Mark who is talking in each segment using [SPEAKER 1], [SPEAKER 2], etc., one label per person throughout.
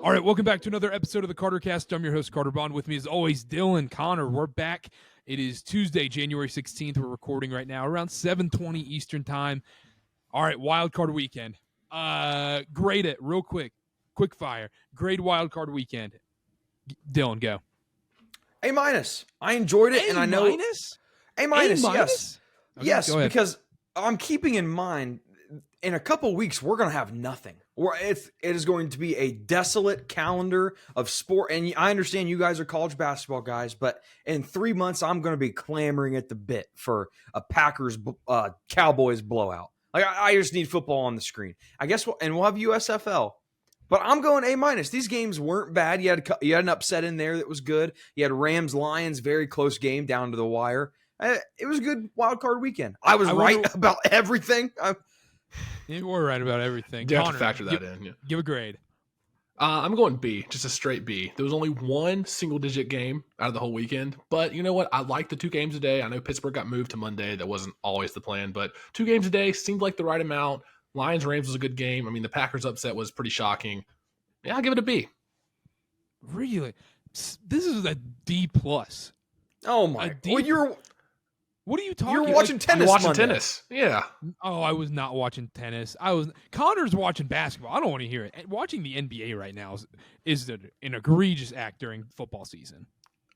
[SPEAKER 1] All right, welcome back to another episode of the Karter Cast. I'm your host, Karter Baughan. With me, as always, Dylan, Connor. We're back. It is Tuesday, January 16th. We're recording right now around 7:20 Eastern Time. All right, wild card weekend. Grade it real quick fire. Grade wild card weekend. Dylan, go.
[SPEAKER 2] A-. I enjoyed it, and I know
[SPEAKER 1] A-?
[SPEAKER 2] A-, yes.
[SPEAKER 1] Okay,
[SPEAKER 2] yes, because I'm keeping in mind in a couple weeks we're going to have nothing. It is going to be a desolate calendar of sport, and I understand you guys are college basketball guys, but in 3 months I'm going to be clamoring at the bit for a Packers Cowboys blowout. Like I just need football on the screen. I guess we'll have USFL. But I'm going A-. These games weren't bad. You had an upset in there that was good. You had Rams-Lions, very close game down to the wire. It was a good wild card weekend. I was right about everything.
[SPEAKER 1] You were right about everything.
[SPEAKER 3] You have to factor that in. Yeah.
[SPEAKER 1] Give a grade.
[SPEAKER 3] I'm going B, just a straight B. There was only one single-digit game out of the whole weekend. But you know what? I like the 2 games a day. I know Pittsburgh got moved to Monday. That wasn't always the plan. But 2 games a day seemed like the right amount. Lions-Rams was a good game. I mean, the Packers upset was pretty shocking. Yeah, I'll give it a B.
[SPEAKER 1] Really? This is a D+.
[SPEAKER 2] Oh, my.
[SPEAKER 1] What are you talking about?
[SPEAKER 2] You're watching tennis.
[SPEAKER 3] You're watching
[SPEAKER 2] Monday.
[SPEAKER 3] tennis. Yeah.
[SPEAKER 1] Oh, I was not watching tennis. Connor's watching basketball. I don't want to hear it. Watching the NBA right now is an egregious act during football season.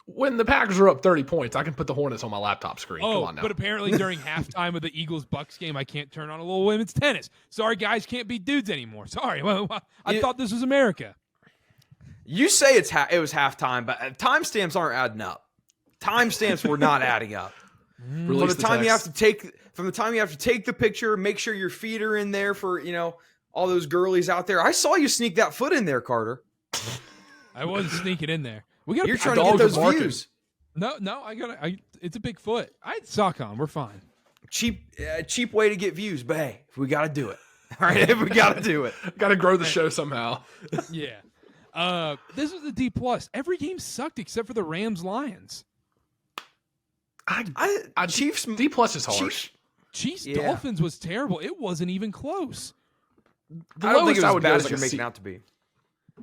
[SPEAKER 3] When the Packers are up 30 points, I can put the Hornets on my laptop screen.
[SPEAKER 1] Oh,
[SPEAKER 3] come on now.
[SPEAKER 1] But apparently during halftime of the Eagles-Bucs game, I can't turn on a little women's tennis. Sorry, guys, can't be dudes anymore. Sorry. I thought this was America.
[SPEAKER 2] You say it was halftime, but timestamps aren't adding up. Timestamps were not adding up. From the time you have to take the picture, make sure your feet are in there for, all those girlies out there. I saw you sneak that foot in there, Karter.
[SPEAKER 1] I wasn't sneaking in there.
[SPEAKER 2] You're trying to get those views.
[SPEAKER 1] No, it's a big foot. I had sock on. We're fine.
[SPEAKER 2] Cheap way to get views, but hey, we got to do it. All right, we got to do it.
[SPEAKER 3] Got to grow the show somehow.
[SPEAKER 1] Yeah. This was a D+. Every game sucked except for the Rams-Lions.
[SPEAKER 3] Chiefs D+ is harsh.
[SPEAKER 1] Chiefs Dolphins was terrible. It wasn't even close.
[SPEAKER 2] I don't think it was as bad as you're making out to be.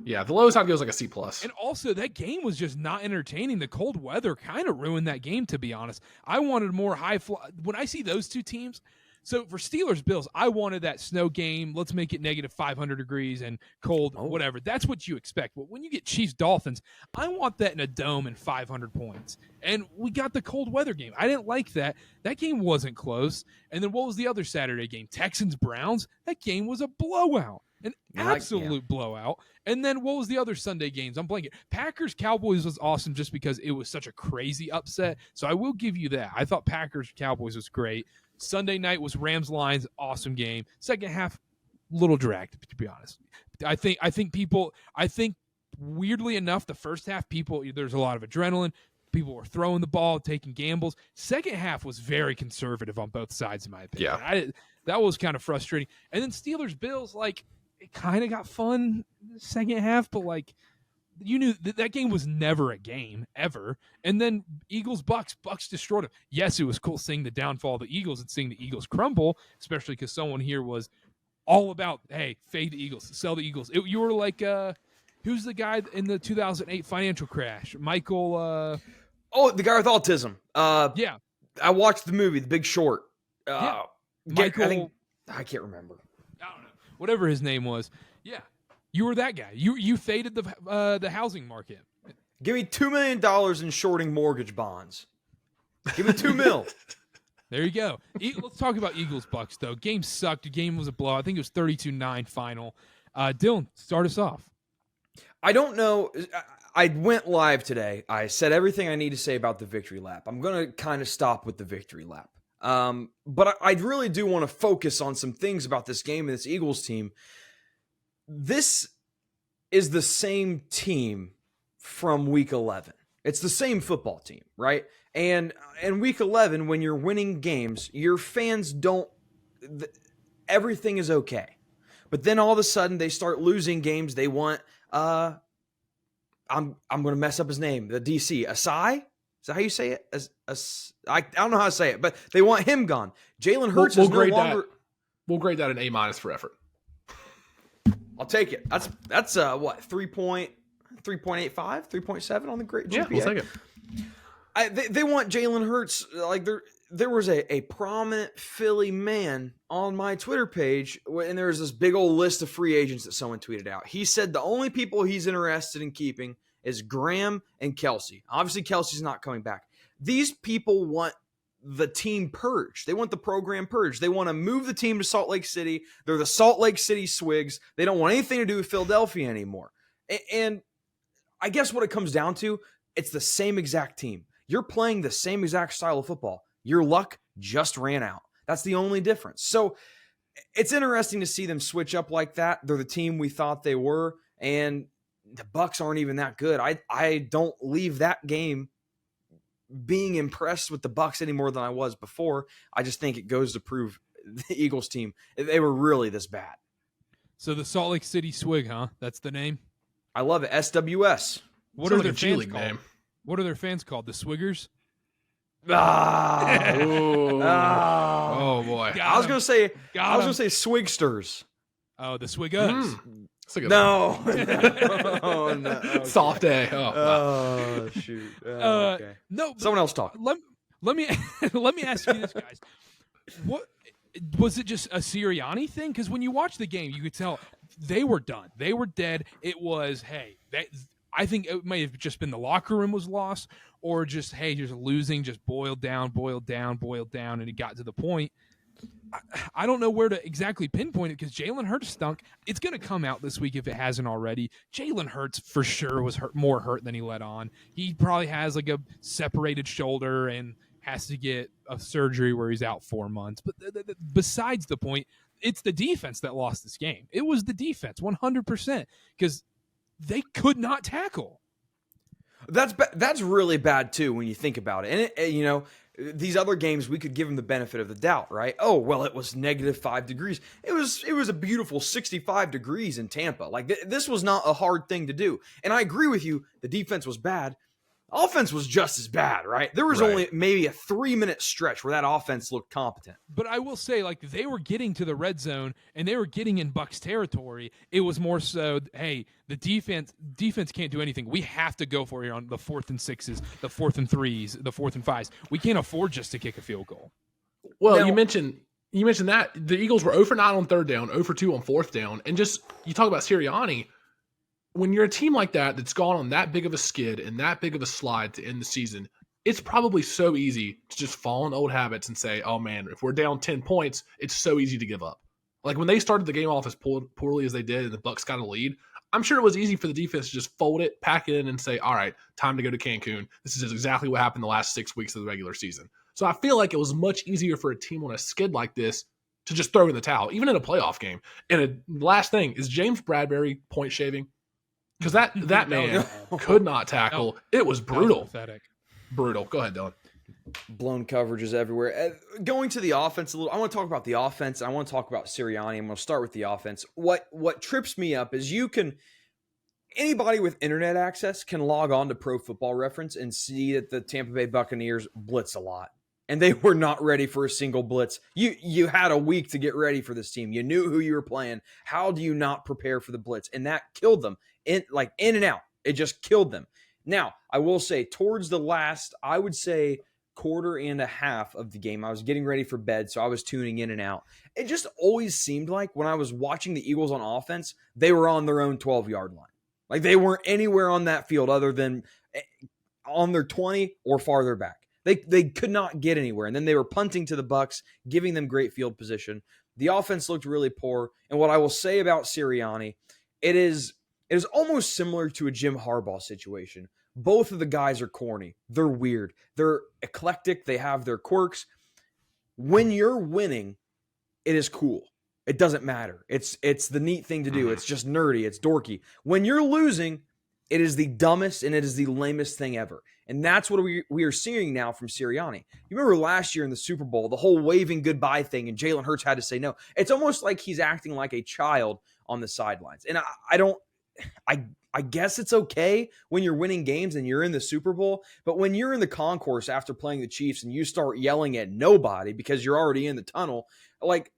[SPEAKER 3] Yeah, the lowest I'd go is like a C+.
[SPEAKER 1] And also, that game was just not entertaining. The cold weather kind of ruined that game, to be honest. I wanted more high fly. When I see those two teams, so for Steelers-Bills, I wanted that snow game. Let's make it negative 500 degrees and cold, whatever. That's what you expect. But when you get Chiefs-Dolphins, I want that in a dome and 500 points. And we got the cold weather game. I didn't like that. That game wasn't close. And then what was the other Saturday game? Texans-Browns? That game was a blowout. An absolute blowout. And then what was the other Sunday games? I'm blanking. Packers-Cowboys was awesome just because it was such a crazy upset. So I will give you that. I thought Packers-Cowboys was great. Sunday night was Rams-Lions, awesome game. Second half, little dragged, to be honest. I think weirdly enough, the first half, there's a lot of adrenaline. People were throwing the ball, taking gambles. Second half was very conservative on both sides, in my opinion.
[SPEAKER 3] Yeah.
[SPEAKER 1] That was kind of frustrating. And then Steelers-Bills, it kind of got fun in the second half, but you knew that game was never a game, ever. And then Eagles-Bucs destroyed them. Yes, it was cool seeing the downfall of the Eagles and seeing the Eagles crumble, especially because someone here was all about, hey, fade the Eagles, sell the Eagles. You were like, who's the guy in the 2008 financial crash? Michael.
[SPEAKER 2] The guy with autism.
[SPEAKER 1] Yeah.
[SPEAKER 2] I watched the movie, The Big Short.
[SPEAKER 1] Michael.
[SPEAKER 2] I can't remember.
[SPEAKER 1] I don't know. Whatever his name was. Yeah. You were that guy. You faded the housing market.
[SPEAKER 2] Give me $2 million in shorting mortgage bonds. Give me $2 million.
[SPEAKER 1] There you go. Let's talk about Eagles-Bucs, though. Game sucked. The game was a blowout. I think it was 32-9 final. Dylan, start us off.
[SPEAKER 2] I don't know. I went live today. I said everything I need to say about the victory lap. I'm going to kind of stop with the victory lap. But I really do want to focus on some things about this game and this Eagles team. This is the same team from week 11. It's the same football team, right? And in week 11, when you're winning games, your fans everything is okay. But then all of a sudden they start losing games. They want, I'm going to mess up his name, the DC, Asai? Is that how you say it? I don't know how to say it, but they want him gone. Jalen Hurts is no longer.
[SPEAKER 3] We'll grade that an A- for effort.
[SPEAKER 2] I'll take it. That's what 3.85, 3.7 on the great GPA.
[SPEAKER 3] Yeah, we'll take it.
[SPEAKER 2] They want Jalen Hurts. Like there was a prominent Philly man on my Twitter page, and there was this big old list of free agents that someone tweeted out. He said the only people he's interested in keeping is Graham and Kelsey. Obviously, Kelsey's not coming back. These people want the team purged. They want the program purged. They want to move the team to Salt Lake City. They're the Salt Lake City Swigs. They don't want anything to do with Philadelphia anymore. And I guess what it comes down to, it's the same exact team. You're playing the same exact style of football. Your luck just ran out. That's the only difference. So it's interesting to see them switch up like that. They're the team we thought they were, and the Bucs aren't even that good. I don't leave that game being impressed with the Bucs any more than I was before. I just think it goes to prove the Eagles team, they were really this bad.
[SPEAKER 1] So the Salt Lake City Swig, huh? That's the name?
[SPEAKER 2] I love it. SWS.
[SPEAKER 1] What
[SPEAKER 3] Sounds
[SPEAKER 1] are
[SPEAKER 3] like
[SPEAKER 1] their
[SPEAKER 3] a G
[SPEAKER 1] fans
[SPEAKER 3] League
[SPEAKER 1] called?
[SPEAKER 3] name.
[SPEAKER 1] What are their fans called? The Swiggers?
[SPEAKER 3] Oh boy.
[SPEAKER 2] I was gonna say Swigsters.
[SPEAKER 1] Oh, the Swiggers.
[SPEAKER 3] That's a good
[SPEAKER 2] No.
[SPEAKER 3] one.
[SPEAKER 2] Oh, no. Okay.
[SPEAKER 3] Soft A. Oh, wow.
[SPEAKER 2] Oh shoot. Okay.
[SPEAKER 1] No, but
[SPEAKER 2] Someone else talk.
[SPEAKER 1] let me let me ask you this, guys. What was it? Just a Sirianni thing? Because when you watch the game, you could tell they were done. They were dead. It was I think it may have just been the locker room was lost, or just just losing, just boiled down, and it got to the point. I don't know where to exactly pinpoint it because Jalen Hurts stunk. It's going to come out this week if it hasn't already. Jalen Hurts for sure was more hurt than he let on. He probably has like a separated shoulder and has to get a surgery where he's out 4 months. But besides the point, it's the defense that lost this game. It was the defense 100% because they could not tackle.
[SPEAKER 2] That's really bad too when you think about it. And these other games we could give them the benefit of the doubt, right? Oh, well, it was -5 degrees. It was a beautiful 65 degrees in Tampa. Like this was not a hard thing to do. And I agree with you. The defense was bad. Offense was just as bad, right? There was only maybe a 3-minute stretch where that offense looked competent.
[SPEAKER 1] But I will say, like, they were getting to the red zone and they were getting in Bucs territory. It was more so, hey, the defense can't do anything. We have to go for it on the 4th and 6s, the 4th and 3s, the 4th and 5s. We can't afford just to kick a field goal.
[SPEAKER 3] Well,
[SPEAKER 2] now,
[SPEAKER 3] you mentioned that the Eagles were 0 for 9 on 3rd down, 0 for 2 on 4th down, and just you talk about Sirianni. When you're a team like that's gone on that big of a skid and that big of a slide to end the season, it's probably so easy to just fall in old habits and say, oh man, if we're down 10 points, it's so easy to give up. Like when they started the game off as poorly as they did and the Bucs got a lead, I'm sure it was easy for the defense to just fold it, pack it in, and say, all right, time to go to Cancun. This is exactly what happened the last 6 weeks of the regular season. So I feel like it was much easier for a team on a skid like this to just throw in the towel, even in a playoff game. And the last thing, is James Bradbury point shaving? Because that man could not tackle.
[SPEAKER 1] No.
[SPEAKER 3] It was brutal.
[SPEAKER 1] Pathetic.
[SPEAKER 3] Brutal. Go ahead, Dylan.
[SPEAKER 2] Blown coverages everywhere. Going to the offense a little, I want to talk about the offense. I want to talk about Sirianni. I'm going to start with the offense. What trips me up is anybody with internet access can log on to Pro Football Reference and see that the Tampa Bay Buccaneers blitz a lot. And they were not ready for a single blitz. You had a week to get ready for this team. You knew who you were playing. How do you not prepare for the blitz? And that killed them. In and out. It just killed them. Now, I will say, towards the last, I would say, quarter and a half of the game, I was getting ready for bed, so I was tuning in and out. It just always seemed like when I was watching the Eagles on offense, they were on their own 12-yard line. Like they weren't anywhere on that field other than on their 20 or farther back. They could not get anywhere. And then they were punting to the Bucs, giving them great field position. The offense looked really poor. And what I will say about Sirianni, it is almost similar to a Jim Harbaugh situation. Both of the guys are corny. They're weird. They're eclectic. They have their quirks. When you're winning, it is cool. It doesn't matter. It's the neat thing to do. It's just nerdy. It's dorky. When you're losing, it is the dumbest and it is the lamest thing ever. And that's what we are seeing now from Sirianni. You remember last year in the Super Bowl, the whole waving goodbye thing, and Jalen Hurts had to say no. It's almost like he's acting like a child on the sidelines. And I guess it's okay when you're winning games and you're in the Super Bowl, but when you're in the concourse after playing the Chiefs and you start yelling at nobody because you're already in the tunnel, like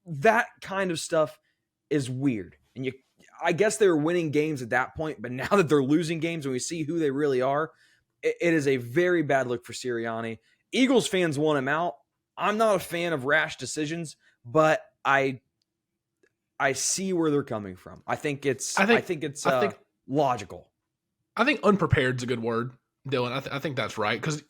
[SPEAKER 2] that kind of stuff is weird. And I guess they were winning games at that point, but now that they're losing games and we see who they really are, it is a very bad look for Sirianni. Eagles fans want him out. I'm not a fan of rash decisions, but I see where they're coming from. I think it's logical.
[SPEAKER 3] I think unprepared is a good word, Dylan. I think that's right, because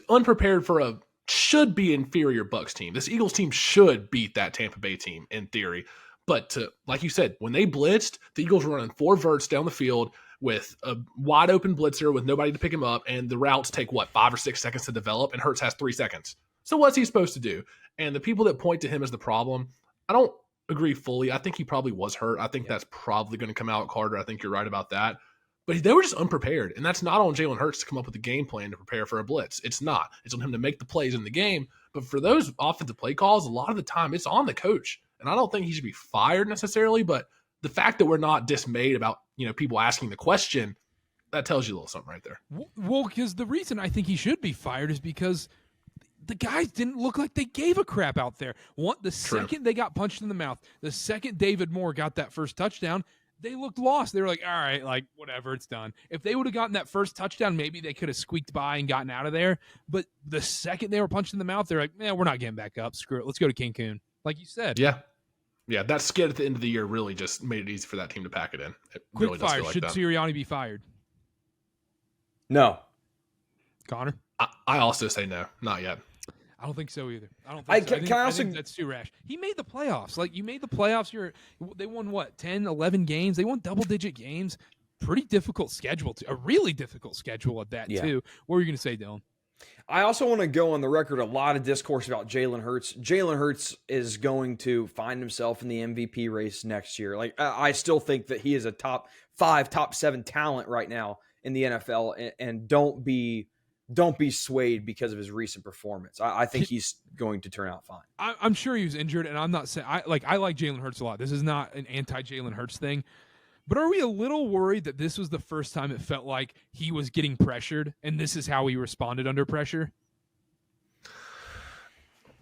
[SPEAKER 3] unprepared for a should be inferior Bucs team. This Eagles team should beat that Tampa Bay team in theory. But like you said, when they blitzed, the Eagles were running 4 verts down the field with a wide open blitzer with nobody to pick him up, and the routes take 5 or 6 seconds to develop, and Hurts has 3 seconds. So what's he supposed to do? And the people that point to him as the problem, I don't agree fully. I think he probably was hurt. I think that's probably going to come out, Karter. I think you're right about that. But they were just unprepared, and that's not on Jalen Hurts to come up with a game plan to prepare for a blitz. It's not. It's on him to make the plays in the game. But for those offensive play calls, a lot of the time it's on the coach. And I don't think he should be fired necessarily, but the fact that we're not dismayed about, people asking the question, that tells you a little something right there.
[SPEAKER 1] Well, because the reason I think he should be fired is because the guys didn't look like they gave a crap out there. Second they got punched in the mouth, the second David Moore got that first touchdown, they looked lost. They were like, all right, like, whatever, it's done. If they would have gotten that first touchdown, maybe they could have squeaked by and gotten out of there. But the second they were punched in the mouth, they're like, man, we're not getting back up. Screw it. Let's go to Cancun. Like you said.
[SPEAKER 3] Yeah, that skid at the end of the year really just made it easy for that team to pack it in. It
[SPEAKER 1] Quick
[SPEAKER 3] really
[SPEAKER 1] fire.
[SPEAKER 3] does feel like
[SPEAKER 1] Should
[SPEAKER 3] that.
[SPEAKER 1] Sirianni be fired?
[SPEAKER 2] No.
[SPEAKER 1] Connor?
[SPEAKER 3] I also say no, not yet.
[SPEAKER 1] I don't think so either. I don't think so. I think that's too rash. He made the playoffs. Like, you made the playoffs. They won, 10, 11 games? They won double-digit games. Pretty difficult schedule. A really difficult schedule at that, too. What were you going to say, Dylan?
[SPEAKER 2] I also want to go on the record, a lot of discourse about Jalen Hurts. Jalen Hurts is going to find himself in the MVP race next year. Like, I still think that he is a top 5, top 7 talent right now in the NFL, and don't be swayed because of his recent performance. I think he's going to turn out fine.
[SPEAKER 1] I'm sure he was injured, and I'm not saying I like Jalen Hurts a lot. This is not an anti-Jalen Hurts thing. But are we a little worried that this was the first time it felt like he was getting pressured, and this is how he responded under pressure?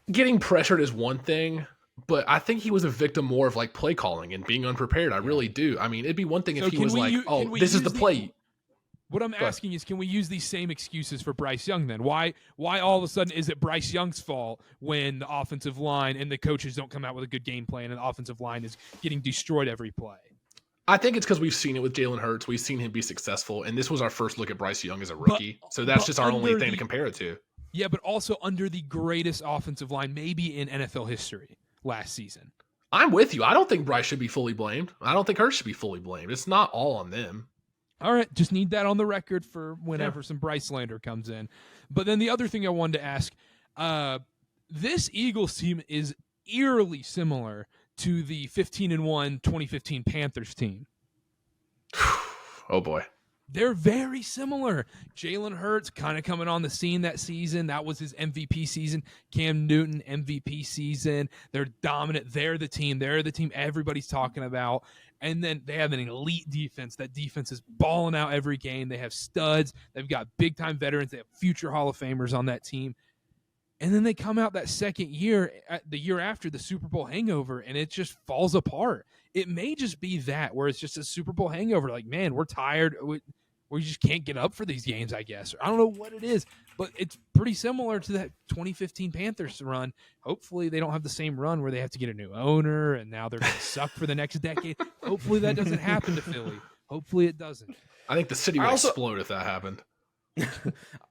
[SPEAKER 3] Getting pressured is one thing, but I think he was a victim more of like play calling and being unprepared. I really do. I mean, it'd be one thing if he was like, this is the play.
[SPEAKER 1] What I'm asking is, can we use these same excuses for Bryce Young then? Why all of a sudden is it Bryce Young's fault when the offensive line and the coaches don't come out with a good game plan and the offensive line is getting destroyed every play?
[SPEAKER 3] I think it's because we've seen it with Jalen Hurts. We've seen him be successful, and this was our first look at Bryce Young as a rookie. So that's just our only thing to compare it to.
[SPEAKER 1] Yeah, but also under the greatest offensive line maybe in NFL history last season.
[SPEAKER 3] I'm with you. I don't think Bryce should be fully blamed. I don't think Hurts should be fully blamed. It's not all on them.
[SPEAKER 1] All right, just need that on the record for whenever some Bryce slander comes in. But then the other thing I wanted to ask, this Eagles team is eerily similar to the 15-1 2015 Panthers team.
[SPEAKER 3] Oh, boy.
[SPEAKER 1] They're very similar. Jalen Hurts kind of coming on the scene that season. That was his MVP season. Cam Newton, MVP season. They're dominant. They're the team everybody's talking about. And then they have an elite defense. That defense is balling out every game. They have studs. They've got big-time veterans. They have future Hall of Famers on that team. And then they come out that second year, the year after the Super Bowl hangover, and it just falls apart. It may just be that, where it's just a Super Bowl hangover. Like, man, we're tired. We just can't get up for these games, I guess. I don't know what it is, but it's pretty similar to that 2015 Panthers run. Hopefully they don't have the same run where they have to get a new owner, and now they're going to suck for the next decade. Hopefully that doesn't happen to Philly. Hopefully it doesn't.
[SPEAKER 3] I think the city would explode if that happened.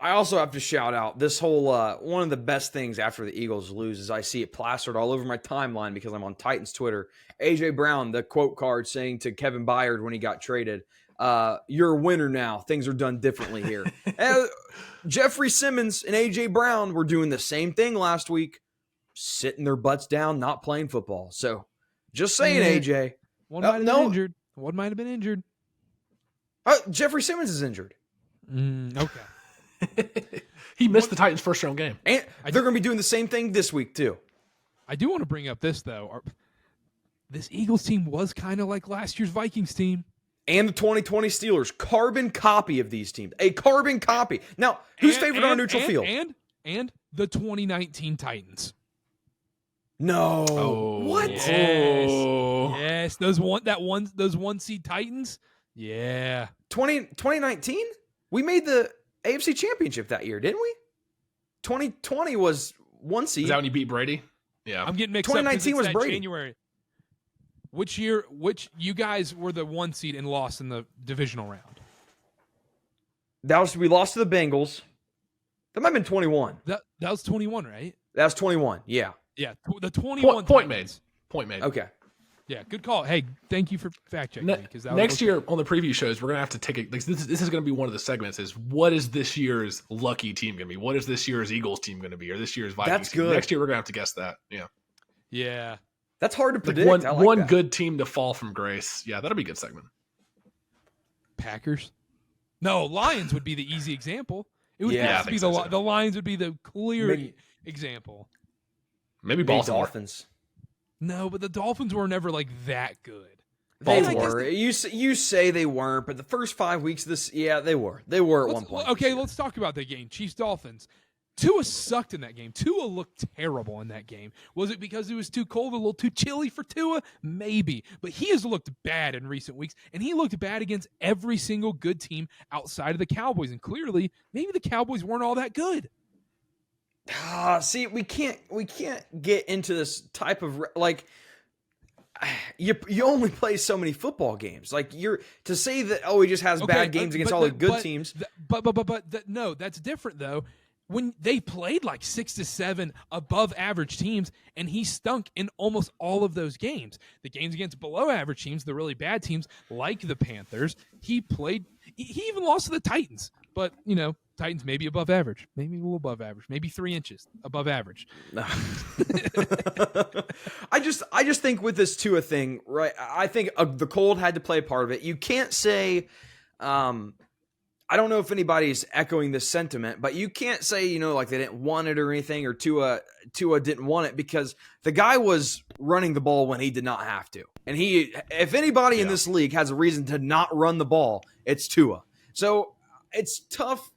[SPEAKER 2] I also have to shout out this whole one of the best things after the Eagles lose is I see it plastered all over my timeline because I'm on Titans Twitter. AJ Brown, the quote card saying to Kevin Byard when he got traded, you're a winner now. Things are done differently here. Jeffrey Simmons and AJ Brown were doing the same thing last week, sitting their butts down, not playing football. So just saying, AJ.
[SPEAKER 1] One might have been injured. One might have been injured.
[SPEAKER 2] Jeffrey Simmons is injured.
[SPEAKER 1] Okay.
[SPEAKER 3] He missed the Titans' first-round game.
[SPEAKER 2] And they're going to be doing the same thing this week, too.
[SPEAKER 1] I do want to bring up this, though. This Eagles team was kind of like last year's Vikings team.
[SPEAKER 2] And the 2020 Steelers. Carbon copy of these teams. A carbon copy. Now, who's favored on a neutral field?
[SPEAKER 1] And the 2019 Titans.
[SPEAKER 2] No.
[SPEAKER 3] Oh.
[SPEAKER 2] What?
[SPEAKER 1] Yes. Yes, those one seed Titans. Yeah.
[SPEAKER 2] 2019, we made the AFC Championship that year, didn't we? 2020 was one seed.
[SPEAKER 3] Is that when you beat Brady? Yeah.
[SPEAKER 1] I'm getting mixed
[SPEAKER 2] 2019
[SPEAKER 1] up.
[SPEAKER 2] was
[SPEAKER 1] 2019 was
[SPEAKER 2] Brady.
[SPEAKER 1] January. Which you guys were the one seed and lost in the divisional round?
[SPEAKER 2] We lost to the Bengals. That might have been 21.
[SPEAKER 1] That was 21, right?
[SPEAKER 2] That was 21. Yeah.
[SPEAKER 1] Yeah, the 21
[SPEAKER 3] Point
[SPEAKER 1] Titans.
[SPEAKER 3] made. Point made.
[SPEAKER 2] Okay.
[SPEAKER 1] Yeah, good call. Hey, thank you for fact checking me, because
[SPEAKER 3] Next year on the preview shows, we're gonna have to take it. Like, this is gonna be one of the segments. Is what is this year's lucky team gonna be? What is this year's Eagles team gonna be, or this year's Vikings?
[SPEAKER 2] That's
[SPEAKER 3] team?
[SPEAKER 2] good.
[SPEAKER 3] Next year we're gonna have to guess that. Yeah.
[SPEAKER 1] Yeah.
[SPEAKER 2] That's hard to
[SPEAKER 3] Like
[SPEAKER 2] predict.
[SPEAKER 3] one good team to fall from grace. Yeah, that'll be a good segment.
[SPEAKER 1] Packers? No, Lions would be the easy example. It would
[SPEAKER 2] Yeah,
[SPEAKER 1] have to be the Lions would be the clear example.
[SPEAKER 3] Maybe Baltimore.
[SPEAKER 2] Dolphins.
[SPEAKER 1] No, but the Dolphins were never like that good.
[SPEAKER 2] They
[SPEAKER 1] And I guess
[SPEAKER 2] were. You say they weren't, but the first 5 weeks of this, yeah, they were. They were at one point.
[SPEAKER 1] Okay, let's talk about that game. Chiefs-Dolphins. Tua sucked in that game. Tua looked terrible in that game. Was it because it was too cold, a little too chilly for Tua? Maybe. But he has looked bad in recent weeks, and he looked bad against every single good team outside of the Cowboys. And clearly, maybe the Cowboys weren't all that good.
[SPEAKER 2] See, we can't get into this type of like. You only play so many football games. Like to say that he just has bad games against all the good teams.
[SPEAKER 1] No, that's different though. When they played like 6 to 7 above average teams, and he stunk in almost all of those games. The games against below average teams, the really bad teams like the Panthers, he played. He even lost to the Titans, but Titans maybe above average, maybe a little above average, maybe 3 inches above average.
[SPEAKER 2] No. I just think with this Tua thing, right? I think the cold had to play a part of it. You can't say, I don't know if anybody's echoing this sentiment, but you can't say, like they didn't want it or anything, or Tua didn't want it, because the guy was running the ball when he did not have to. And if anybody in this league has a reason to not run the ball, it's Tua. So it's tough.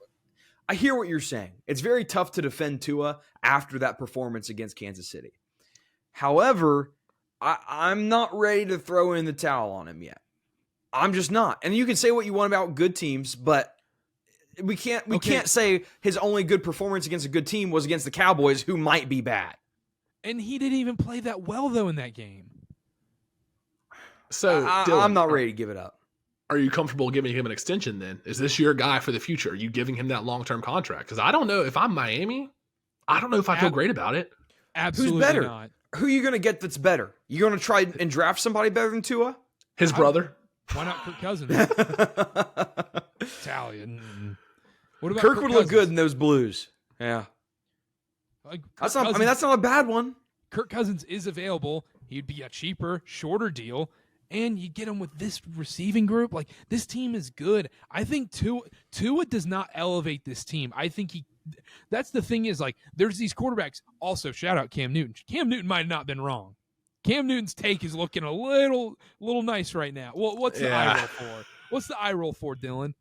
[SPEAKER 2] I hear what you're saying. It's very tough to defend Tua after that performance against Kansas City. However, I'm not ready to throw in the towel on him yet. I'm just not. And you can say what you want about good teams, but we can't say his only good performance against a good team was against the Cowboys, who might be bad.
[SPEAKER 1] And he didn't even play that well though in that game.
[SPEAKER 3] So
[SPEAKER 2] Dylan, I'm not ready to give it up.
[SPEAKER 3] Are you comfortable giving him an extension then? Is this your guy for the future? Are you giving him that long-term contract? Because I don't know if I'm Miami. I don't know if I feel great about it.
[SPEAKER 1] Absolutely
[SPEAKER 2] Who's better?
[SPEAKER 1] not.
[SPEAKER 2] Who are you going to get that's better? You going to try and draft somebody better than Tua?
[SPEAKER 3] His brother.
[SPEAKER 1] Why not Kirk Cousins? Italian. What about
[SPEAKER 2] Kirk would look good in those blues. Yeah. That's not a bad one.
[SPEAKER 1] Kirk Cousins is available. He'd be a cheaper, shorter deal. And you get him with this receiving group. Like, this team is good. I think Tua does not elevate this team. I think that's the thing is, like, there's these quarterbacks. Also, shout out Cam Newton. Cam Newton might have not been wrong. Cam Newton's take is looking a little nice right now. Well, what's the eye roll for? What's the eye roll for, Dylan?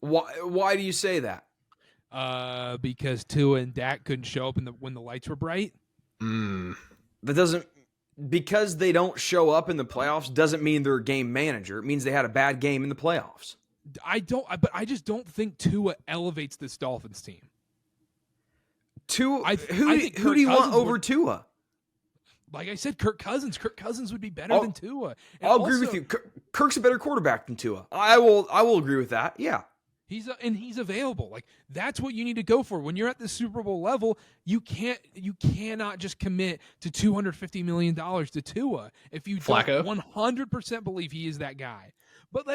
[SPEAKER 2] Why do you say that?
[SPEAKER 1] Because Tua and Dak couldn't show up when the lights were bright.
[SPEAKER 2] That doesn't. Because they don't show up in the playoffs doesn't mean they're a game manager. It means they had a bad game in the playoffs.
[SPEAKER 1] But I just don't think Tua elevates this Dolphins team.
[SPEAKER 2] Who do you want over Tua?
[SPEAKER 1] Like I said, Kirk Cousins. Kirk Cousins would be better than Tua. And
[SPEAKER 2] I'll agree with you. Kirk's a better quarterback than Tua. I will agree with that. Yeah.
[SPEAKER 1] He's available. Like, that's what you need to go for. When you're at the Super Bowl level, you cannot just commit to $250 million to Tua if you don't 100% believe he is that guy. But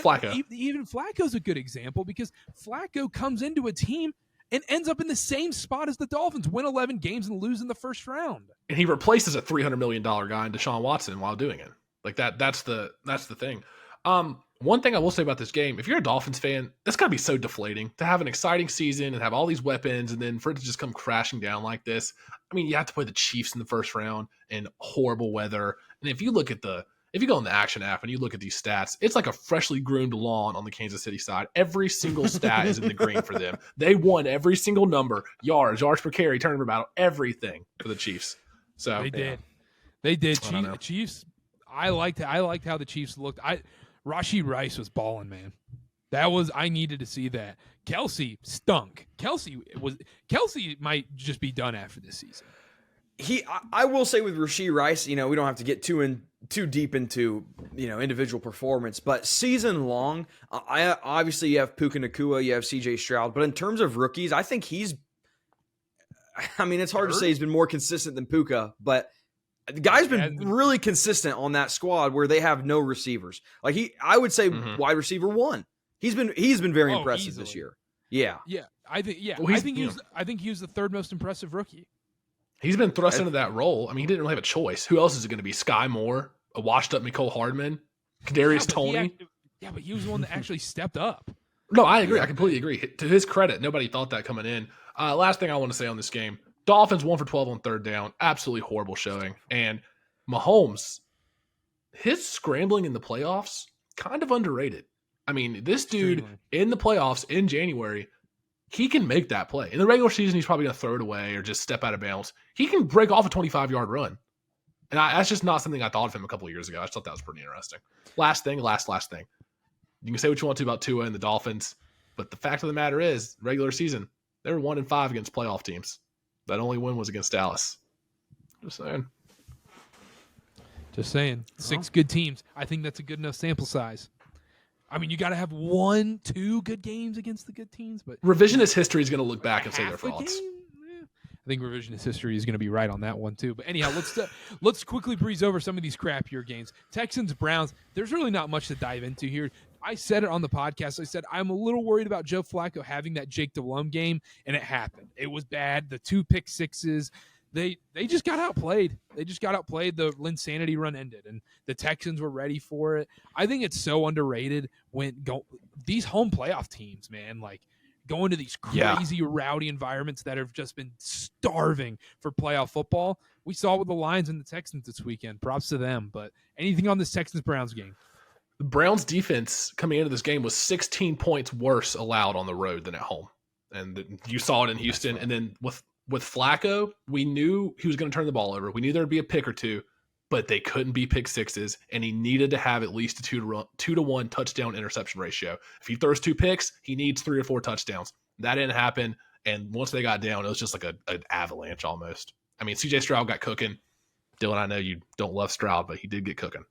[SPEAKER 1] even Flacco's a good example, because Flacco comes into a team and ends up in the same spot as the Dolphins, win 11 games and lose in the first round.
[SPEAKER 3] And he replaces a $300 million guy in Deshaun Watson while doing it. Like that's the thing. One thing I will say about this game, if you're a Dolphins fan, that's got to be so deflating to have an exciting season and have all these weapons, and then for it to just come crashing down like this. I mean, you have to play the Chiefs in the first round in horrible weather. And if you go in the Action app and you look at these stats, it's like a freshly groomed lawn on the Kansas City side. Every single stat is in the green for them. They won every single number, yards per carry, turnover battle, everything for the Chiefs. So
[SPEAKER 1] they did. Chiefs. I liked how the Chiefs looked. Rashee Rice was balling, man. I needed to see that. Kelsey stunk. Kelsey might just be done after this season.
[SPEAKER 2] I will say with Rashee Rice, we don't have to get too deep into individual performance, but season long, I obviously you have Puka Nacua, you have CJ Stroud, but in terms of rookies, I think it's hard to say he's been more consistent than Puka, but the guy's been really consistent on that squad where they have no receivers. Like I would say wide receiver 1. He's been very impressive
[SPEAKER 1] easily
[SPEAKER 2] this year. Yeah.
[SPEAKER 1] Yeah. I think he was the third most impressive rookie.
[SPEAKER 3] He's been thrust into that role. I mean, he didn't really have a choice. Who else is it going to be? Sky Moore, a washed-up Mecole Hardman, Kadarius Toney.
[SPEAKER 1] But he was the one that actually stepped up.
[SPEAKER 3] No, I agree. I completely agree. To his credit, nobody thought that coming in. Last thing I want to say on this game, Dolphins 1 for 12 on third down. Absolutely horrible showing. And Mahomes, his scrambling in the playoffs, kind of underrated. I mean, this dude in the playoffs in January, he can make that play. In the regular season, he's probably going to throw it away or just step out of bounds. He can break off a 25-yard run. And that's just not something I thought of him a couple of years ago. I just thought that was pretty interesting. Last thing. You can say what you want to about Tua and the Dolphins, but the fact of the matter is, regular season, they were 1-5 against playoff teams. That only win was against Dallas. Just saying.
[SPEAKER 1] 6 good teams. I think that's a good enough sample size. I mean, you got to have 1-2 good games against the good teams, but
[SPEAKER 3] revisionist history is going to look back and say they're frauds.
[SPEAKER 1] I think revisionist history is going to be right on that one too. But anyhow, let's quickly breeze over some of these crappier games. Texans, Browns. There's really not much to dive into here. I said it on the podcast. I said I'm a little worried about Joe Flacco having that Jake Delhomme game, and it happened. It was bad. The 2 pick sixes. They just got outplayed. The Linsanity run ended, and the Texans were ready for it. I think it's so underrated these home playoff teams, man, like going to these crazy rowdy environments that have just been starving for playoff football. We saw it with the Lions and the Texans this weekend. Props to them. But anything on this Texans-Browns game?
[SPEAKER 3] The Browns defense coming into this game was 16 points worse allowed on the road than at home. And you saw it in Houston. And then with Flacco, we knew he was going to turn the ball over. We knew there'd be a pick or two, but they couldn't be pick sixes, and he needed to have at least a 2-to-1 touchdown interception ratio. If he throws 2 picks, he needs 3 or 4 touchdowns. That didn't happen, and once they got down, it was just like an avalanche almost. I mean, CJ Stroud got cooking. Dylan, I know you don't love Stroud, but he did get cooking.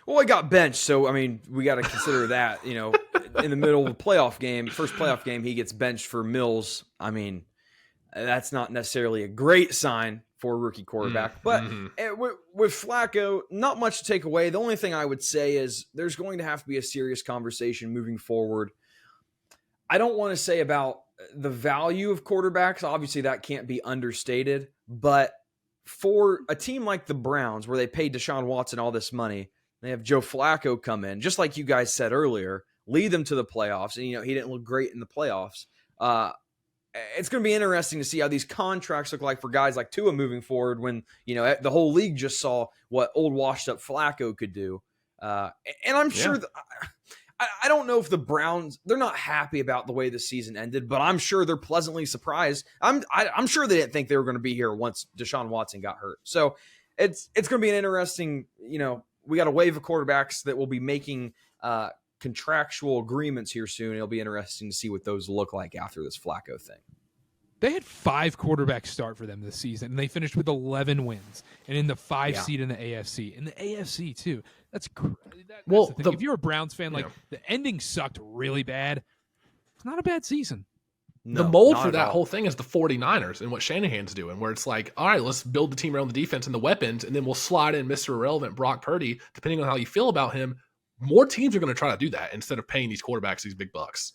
[SPEAKER 2] Well, he got benched, so, I mean, we got to consider that, in the middle of the playoff game, first playoff game, he gets benched for Mills. I mean, that's not necessarily a great sign for a rookie quarterback. But with Flacco, not much to take away. The only thing I would say is there's going to have to be a serious conversation moving forward. I don't want to say about the value of quarterbacks. Obviously, that can't be understated. But for a team like the Browns, where they paid Deshaun Watson all this money, they have Joe Flacco come in, just like you guys said earlier, lead them to the playoffs. And, he didn't look great in the playoffs. It's going to be interesting to see how these contracts look like for guys like Tua moving forward when, the whole league just saw what old washed up Flacco could do. And I'm sure I don't know if the Browns, they're not happy about the way the season ended, but I'm sure they're pleasantly surprised. I'm sure they didn't think they were going to be here once Deshaun Watson got hurt. So it's going to be an interesting, we got a wave of quarterbacks that will be making contractual agreements here soon. It'll be interesting to see what those look like after this Flacco thing.
[SPEAKER 1] They had 5 quarterbacks start for them this season, and they finished with 11 wins and in the 5 seed in the AFC. In the AFC, too. That's crazy. That's the thing. If you're a Browns fan, the ending sucked really bad. It's not a bad season.
[SPEAKER 3] No, the mold for that whole thing is the 49ers and what Shanahan's doing, where it's like, all right, let's build the team around the defense and the weapons, and then we'll slide in Mr. Irrelevant Brock Purdy, depending on how you feel about him. More teams are going to try to do that instead of paying these quarterbacks these big bucks.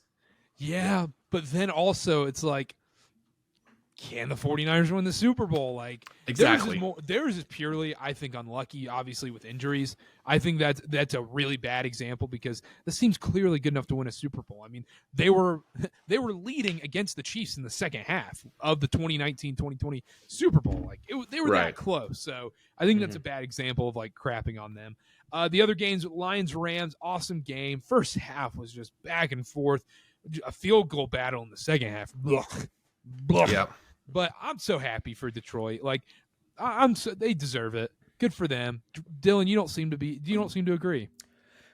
[SPEAKER 1] Yeah, but then also it's like, can the 49ers win the Super Bowl?
[SPEAKER 3] Exactly.
[SPEAKER 1] Theirs is purely, I think, unlucky, obviously, with injuries. I think that's a really bad example because this team's clearly good enough to win a Super Bowl. I mean, they were leading against the Chiefs in the second half of the 2019-2020 Super Bowl. They were that close. So I think that's a bad example of crapping on them. The other games, Lions-Rams, awesome game. First half was just back and forth. A field goal battle in the second half. Blah.
[SPEAKER 3] Yep.
[SPEAKER 1] But I'm so happy for Detroit. They deserve it. Good for them. Dylan, you don't seem to agree.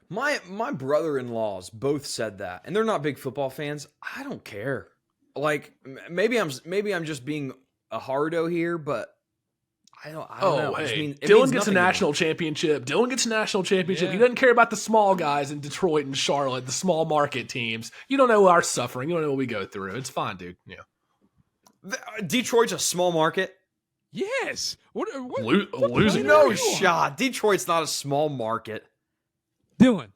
[SPEAKER 2] My brother-in-laws both said that, and they're not big football fans. I don't care. Like maybe I'm just being a hardo here, but I don't know.
[SPEAKER 3] Hey, Dylan gets a national championship. Dylan gets a national championship.
[SPEAKER 1] Yeah.
[SPEAKER 3] He doesn't care about the small guys in Detroit and Charlotte, the small market teams. You don't know our suffering. You don't know what we go through. It's fine, dude. Yeah.
[SPEAKER 2] Detroit's a small market.
[SPEAKER 1] Yes. What
[SPEAKER 3] Losing?
[SPEAKER 2] No shot. Detroit's not a small market.
[SPEAKER 1] Dylan,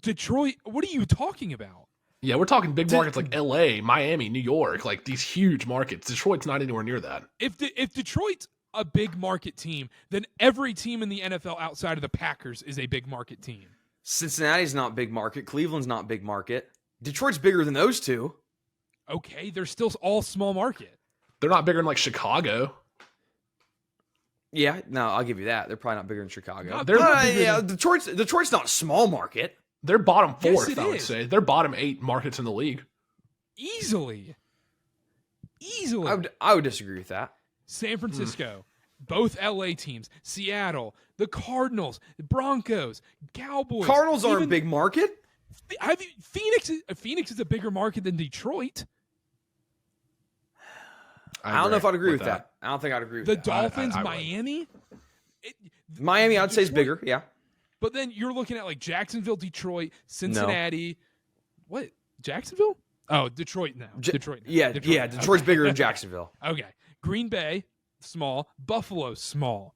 [SPEAKER 1] Detroit, what are you talking about?
[SPEAKER 3] Yeah, we're talking big markets like L.A., Miami, New York, like these huge markets. Detroit's not anywhere near that.
[SPEAKER 1] If Detroit's a big market team, then every team in the NFL outside of the Packers is a big market team.
[SPEAKER 2] Cincinnati's not big market. Cleveland's not big market. Detroit's bigger than those two.
[SPEAKER 1] Okay, they're still all small market.
[SPEAKER 3] They're not bigger than like Chicago.
[SPEAKER 2] Yeah, no, I'll give you that. They're probably not bigger than Chicago.
[SPEAKER 1] No, they're not bigger
[SPEAKER 2] yeah,
[SPEAKER 1] than-
[SPEAKER 2] Detroit's not a small market.
[SPEAKER 3] They're bottom fourth,
[SPEAKER 1] Yes, it
[SPEAKER 3] I would
[SPEAKER 1] is.
[SPEAKER 3] say. They're bottom 8 markets in the league.
[SPEAKER 1] Easily.
[SPEAKER 2] I would disagree with that.
[SPEAKER 1] San Francisco, both LA teams, Seattle, the Cardinals, the Broncos, Cowboys.
[SPEAKER 2] Cardinals aren't a
[SPEAKER 1] even-
[SPEAKER 2] big market.
[SPEAKER 1] Phoenix is a bigger market than Detroit.
[SPEAKER 2] I don't know if I'd agree with that. I don't think I'd agree with
[SPEAKER 1] The
[SPEAKER 2] that.
[SPEAKER 1] Dolphins,
[SPEAKER 3] I would.
[SPEAKER 1] Miami.
[SPEAKER 2] Miami, I'd say is
[SPEAKER 1] Detroit-
[SPEAKER 2] bigger. Yeah.
[SPEAKER 1] But then you're looking at like Jacksonville, Detroit, Cincinnati. What? Jacksonville? Oh, Detroit now. Detroit now.
[SPEAKER 2] Yeah,
[SPEAKER 1] Detroit.
[SPEAKER 2] yeah. Detroit's bigger than Jacksonville.
[SPEAKER 1] Okay. Green Bay, small. Buffalo, small.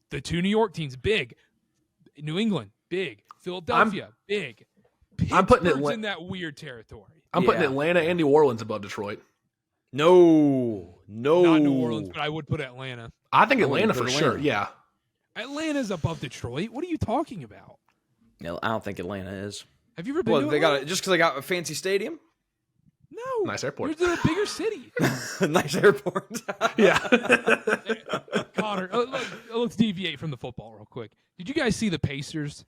[SPEAKER 1] The two New York teams, big. New England, big. Philadelphia, big.
[SPEAKER 3] I'm putting
[SPEAKER 1] Pittsburgh's in that weird territory.
[SPEAKER 3] I'm putting
[SPEAKER 2] Yeah.
[SPEAKER 3] Atlanta and New Orleans above Detroit.
[SPEAKER 2] No.
[SPEAKER 1] Not New Orleans, but I would put Atlanta.
[SPEAKER 3] I think
[SPEAKER 2] I wouldn't
[SPEAKER 3] Atlanta
[SPEAKER 2] put
[SPEAKER 3] for
[SPEAKER 2] Atlanta.
[SPEAKER 3] sure. Yeah.
[SPEAKER 1] Atlanta's above Detroit. What are you talking about?
[SPEAKER 2] No, I don't think Atlanta is.
[SPEAKER 1] Have you ever been
[SPEAKER 2] Well,
[SPEAKER 1] to
[SPEAKER 2] they
[SPEAKER 1] Atlanta?
[SPEAKER 2] got it just because they got a fancy stadium.
[SPEAKER 1] No.
[SPEAKER 3] Nice airport.
[SPEAKER 1] You're in a bigger city.
[SPEAKER 2] Nice airport.
[SPEAKER 3] Yeah.
[SPEAKER 1] Connor, let's deviate from the football real quick. Did you guys see the Pacers?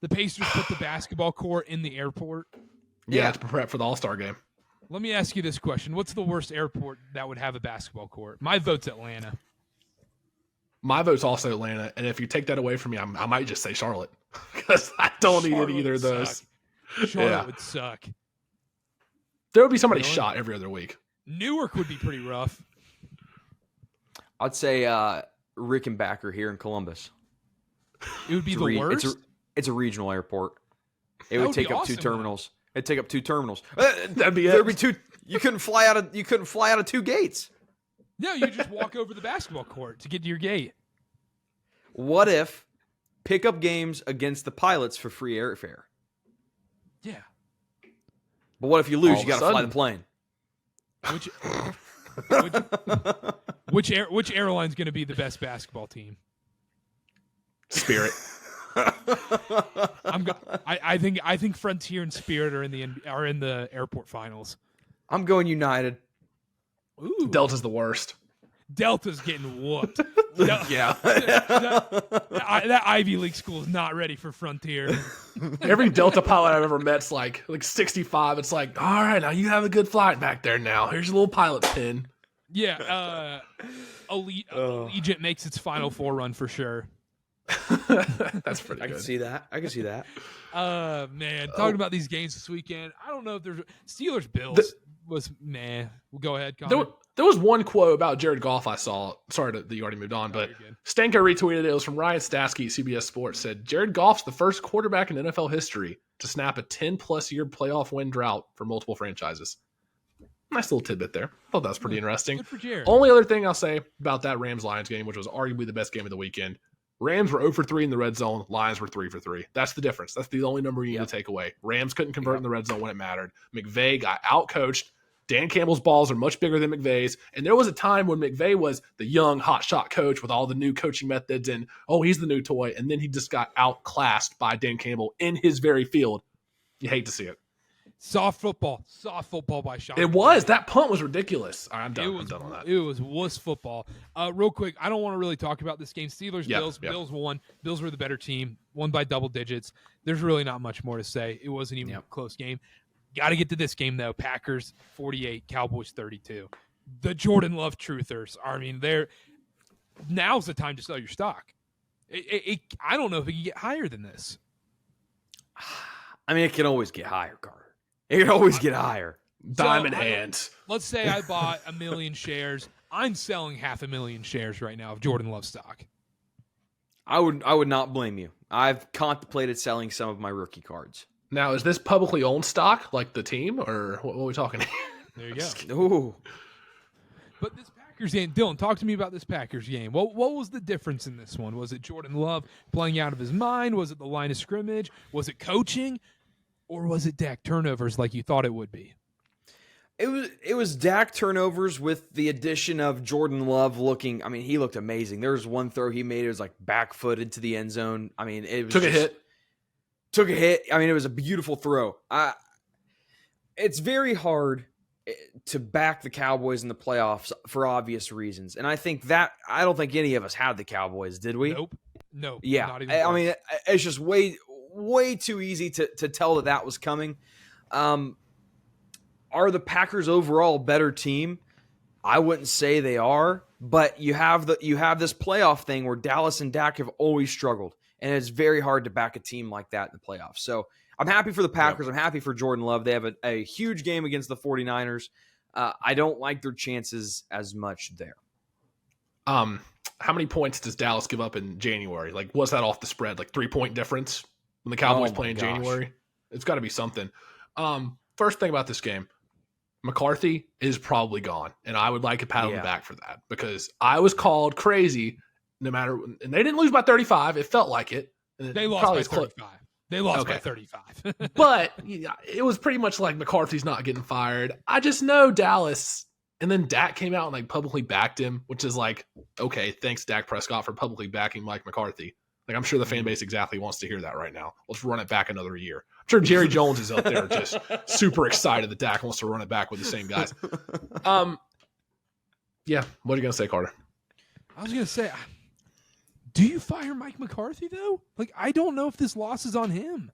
[SPEAKER 1] The Pacers put the basketball court in the airport.
[SPEAKER 3] Yeah, to prep for the All-Star game.
[SPEAKER 1] Let me ask you this question. What's the worst airport that would have a basketball court? My vote's Atlanta.
[SPEAKER 3] My vote's also Atlanta, and if you take that away from me, I might just say Charlotte because I don't
[SPEAKER 1] Charlotte
[SPEAKER 3] need either of
[SPEAKER 1] would
[SPEAKER 3] those.
[SPEAKER 1] suck. Charlotte
[SPEAKER 3] Yeah.
[SPEAKER 1] would suck.
[SPEAKER 3] There would be somebody
[SPEAKER 1] Really?
[SPEAKER 3] shot every other week.
[SPEAKER 1] Newark would be pretty rough.
[SPEAKER 2] I'd say Rickenbacker here in Columbus.
[SPEAKER 1] It would be
[SPEAKER 2] It's
[SPEAKER 1] the
[SPEAKER 2] a re-
[SPEAKER 1] worst.
[SPEAKER 2] It's a regional airport. It
[SPEAKER 1] That
[SPEAKER 2] would
[SPEAKER 1] would be
[SPEAKER 2] take up
[SPEAKER 1] awesome,
[SPEAKER 2] two
[SPEAKER 1] though.
[SPEAKER 2] terminals. It'd take up 2 terminals.
[SPEAKER 3] That'd be it.
[SPEAKER 2] There'd be 2. You couldn't fly out of 2 gates.
[SPEAKER 1] No, you just walk over the basketball court to get to your gate.
[SPEAKER 2] What if pickup games against the pilots for free airfare?
[SPEAKER 1] Yeah.
[SPEAKER 2] But what if you lose?
[SPEAKER 3] All
[SPEAKER 2] You
[SPEAKER 3] of a
[SPEAKER 2] got to fly
[SPEAKER 3] sudden.
[SPEAKER 2] the plane.
[SPEAKER 1] Which airline's going to be the best basketball team?
[SPEAKER 3] Spirit.
[SPEAKER 1] I think Frontier and Spirit are in the airport finals.
[SPEAKER 2] I'm going United.
[SPEAKER 1] Ooh,
[SPEAKER 3] Delta's the worst.
[SPEAKER 1] Delta's getting whooped.
[SPEAKER 3] Yeah.
[SPEAKER 1] that Ivy League school is not ready for Frontier.
[SPEAKER 3] Every Delta pilot I've ever met's like 65. It's like, all right, now you have a good flight back there now. Here's your little pilot pin.
[SPEAKER 1] Yeah, Allegiant makes its Final Four run for sure.
[SPEAKER 3] That's pretty
[SPEAKER 2] I
[SPEAKER 3] good.
[SPEAKER 2] can see that.
[SPEAKER 1] Man, talking about these games this weekend, I don't know if there's Steelers Bills was man. Well, go ahead, Connor.
[SPEAKER 3] There was one quote about Jared Goff I saw. Sorry that you already moved on, but
[SPEAKER 1] you're good.
[SPEAKER 3] Stanko retweeted it. It was from Ryan Stasky at CBS Sports. Said Jared Goff's the first quarterback in NFL history to snap a 10+ year playoff win drought for multiple franchises. Nice little tidbit there. Thought that was pretty interesting.
[SPEAKER 1] Good for Jared.
[SPEAKER 3] Only other thing I'll say about that Rams-Lions game, which was arguably the best game of the weekend, Rams were 0 for 3 in the red zone. Lions were 3 for 3. That's the difference. That's the only number you need to take away. Rams couldn't convert in the red zone when it mattered. McVay got outcoached. Dan Campbell's balls are much bigger than McVay's. And there was a time when McVay was the young, hotshot coach with all the new coaching methods and, oh, he's the new toy. And then he just got outclassed by Dan Campbell in his very field. You hate to see it.
[SPEAKER 1] Soft football by Sean.
[SPEAKER 3] It was. That punt was ridiculous. All right, I'm done.
[SPEAKER 1] I'm
[SPEAKER 3] I'm done on that.
[SPEAKER 1] It was wuss football. Real quick, I don't want to really talk about this game. Steelers,
[SPEAKER 3] Yeah,
[SPEAKER 1] Bills.
[SPEAKER 3] yeah.
[SPEAKER 1] Bills won. Bills were the better team. Won by double digits. There's really not much more to say. It wasn't even a close game. Got to get to this game, though. Packers 48, Cowboys 32. The Jordan Love truthers. I mean, now's the time to sell your stock. I don't know if it can get higher than this.
[SPEAKER 2] I mean, it can always get higher, Carter. It can always get higher.
[SPEAKER 3] Diamond hands.
[SPEAKER 1] Let's say I bought 1 million shares. I'm selling 500,000 shares right now of Jordan Love stock.
[SPEAKER 2] I would not blame you. I've contemplated selling some of my rookie cards.
[SPEAKER 3] Now, is this publicly owned stock, like the team, or what are we talking?
[SPEAKER 1] There you go.
[SPEAKER 2] Ooh.
[SPEAKER 1] But this Packers game, Dylan, talk to me about this Packers game. What was the difference in this one? Was it Jordan Love playing out of his mind? Was it the line of scrimmage? Was it coaching? Or was it Dak turnovers like you thought it would be?
[SPEAKER 2] It was Dak turnovers with the addition of Jordan Love looking. I mean, he looked amazing. There was one throw he made. It was like back footed to the end zone. I mean, it was
[SPEAKER 3] Took a hit.
[SPEAKER 2] I mean, it was a beautiful throw. It's very hard to back the Cowboys in the playoffs for obvious reasons. And I don't think any of us had the Cowboys, did we?
[SPEAKER 1] Nope.
[SPEAKER 2] Yeah.
[SPEAKER 1] Not even
[SPEAKER 2] I
[SPEAKER 1] close.
[SPEAKER 2] mean, it's just way too easy to tell that was coming. Are the Packers overall a better team? I wouldn't say they are, but you have this playoff thing where Dallas and Dak have always struggled, and it's very hard to back a team like that in the playoffs. So I'm happy for the Packers. Yep. I'm happy for Jordan Love. They have a huge game against the 49ers. I don't like their chances as much there.
[SPEAKER 3] How many points does Dallas give up in January? Like, what's that off the spread? Like 3-point difference when the Cowboys play in January? It's got to be something. First thing about this game, McCarthy is probably gone, and I would like a pat on the back for that because I was called crazy no matter – and they didn't lose by 35. It felt like it.
[SPEAKER 1] They lost by 35. They lost by 35.
[SPEAKER 3] But it was pretty much like McCarthy's not getting fired. I just know Dallas – and then Dak came out and like publicly backed him, which is like, okay, thanks Dak Prescott for publicly backing Mike McCarthy. Like I'm sure the fan base exactly wants to hear that right now. Let's run it back another year. I'm sure Jerry Jones is out there just super excited that Dak wants to run it back with the same guys. Yeah. What are you going to say, Carter?
[SPEAKER 1] I was going to say, do you fire Mike McCarthy though? Like, I don't know if this loss is on him.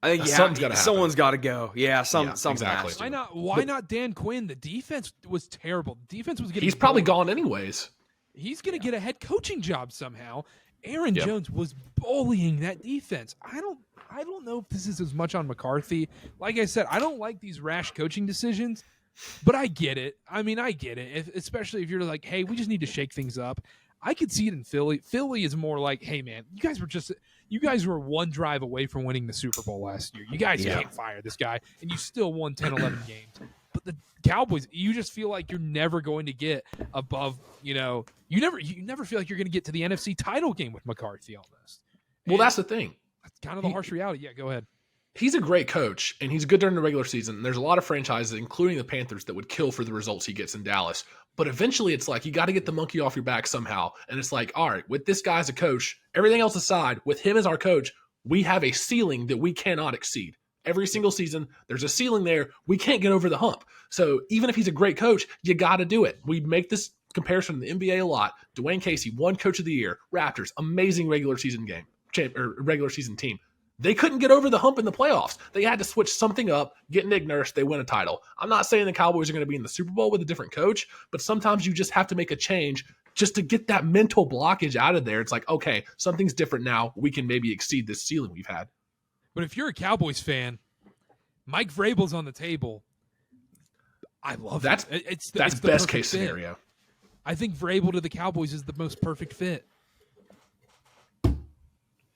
[SPEAKER 2] I think
[SPEAKER 3] something's got to happen.
[SPEAKER 2] Someone's got to go. Yeah, something
[SPEAKER 3] exactly.
[SPEAKER 1] Why not Dan Quinn? The defense was terrible. The defense was getting.
[SPEAKER 3] He's probably gone anyways.
[SPEAKER 1] He's going to get a head coaching job somehow. Aaron Jones was bullying that defense. I don't know if this is as much on McCarthy. Like I said, I don't like these rash coaching decisions, but I get it. I mean, I get it, especially if you're like, hey, we just need to shake things up. I could see it in Philly. Philly is more like, hey, man, you guys were one drive away from winning the Super Bowl last year. You guys can't fire this guy, and you still won 10, 11 games. But the Cowboys, you just feel like you're never going to get above, you never feel like you're going to get to the NFC title game with McCarthy almost.
[SPEAKER 3] Well, that's the thing.
[SPEAKER 1] That's kind of the harsh reality. Yeah, go ahead.
[SPEAKER 3] He's a great coach, and he's good during the regular season. And there's a lot of franchises, including the Panthers, that would kill for the results he gets in Dallas. But eventually it's like you got to get the monkey off your back somehow. And it's like, all right, with this guy as a coach, everything else aside, with him as our coach, we have a ceiling that we cannot exceed. Every single season, there's a ceiling there. We can't get over the hump. So even if he's a great coach, you got to do it. We make this comparison in the NBA a lot. Dwayne Casey, won Coach of the Year. Raptors, amazing regular season regular season team. They couldn't get over the hump in the playoffs. They had to switch something up, get Nick Nurse, they win a title. I'm not saying the Cowboys are going to be in the Super Bowl with a different coach, but sometimes you just have to make a change just to get that mental blockage out of there. It's like, okay, something's different now. We can maybe exceed this ceiling we've had.
[SPEAKER 1] But if you're a Cowboys fan, Mike Vrabel's on the table. I love
[SPEAKER 3] that.
[SPEAKER 1] It's
[SPEAKER 3] best case scenario.
[SPEAKER 1] I think Vrabel to the Cowboys is the most perfect fit.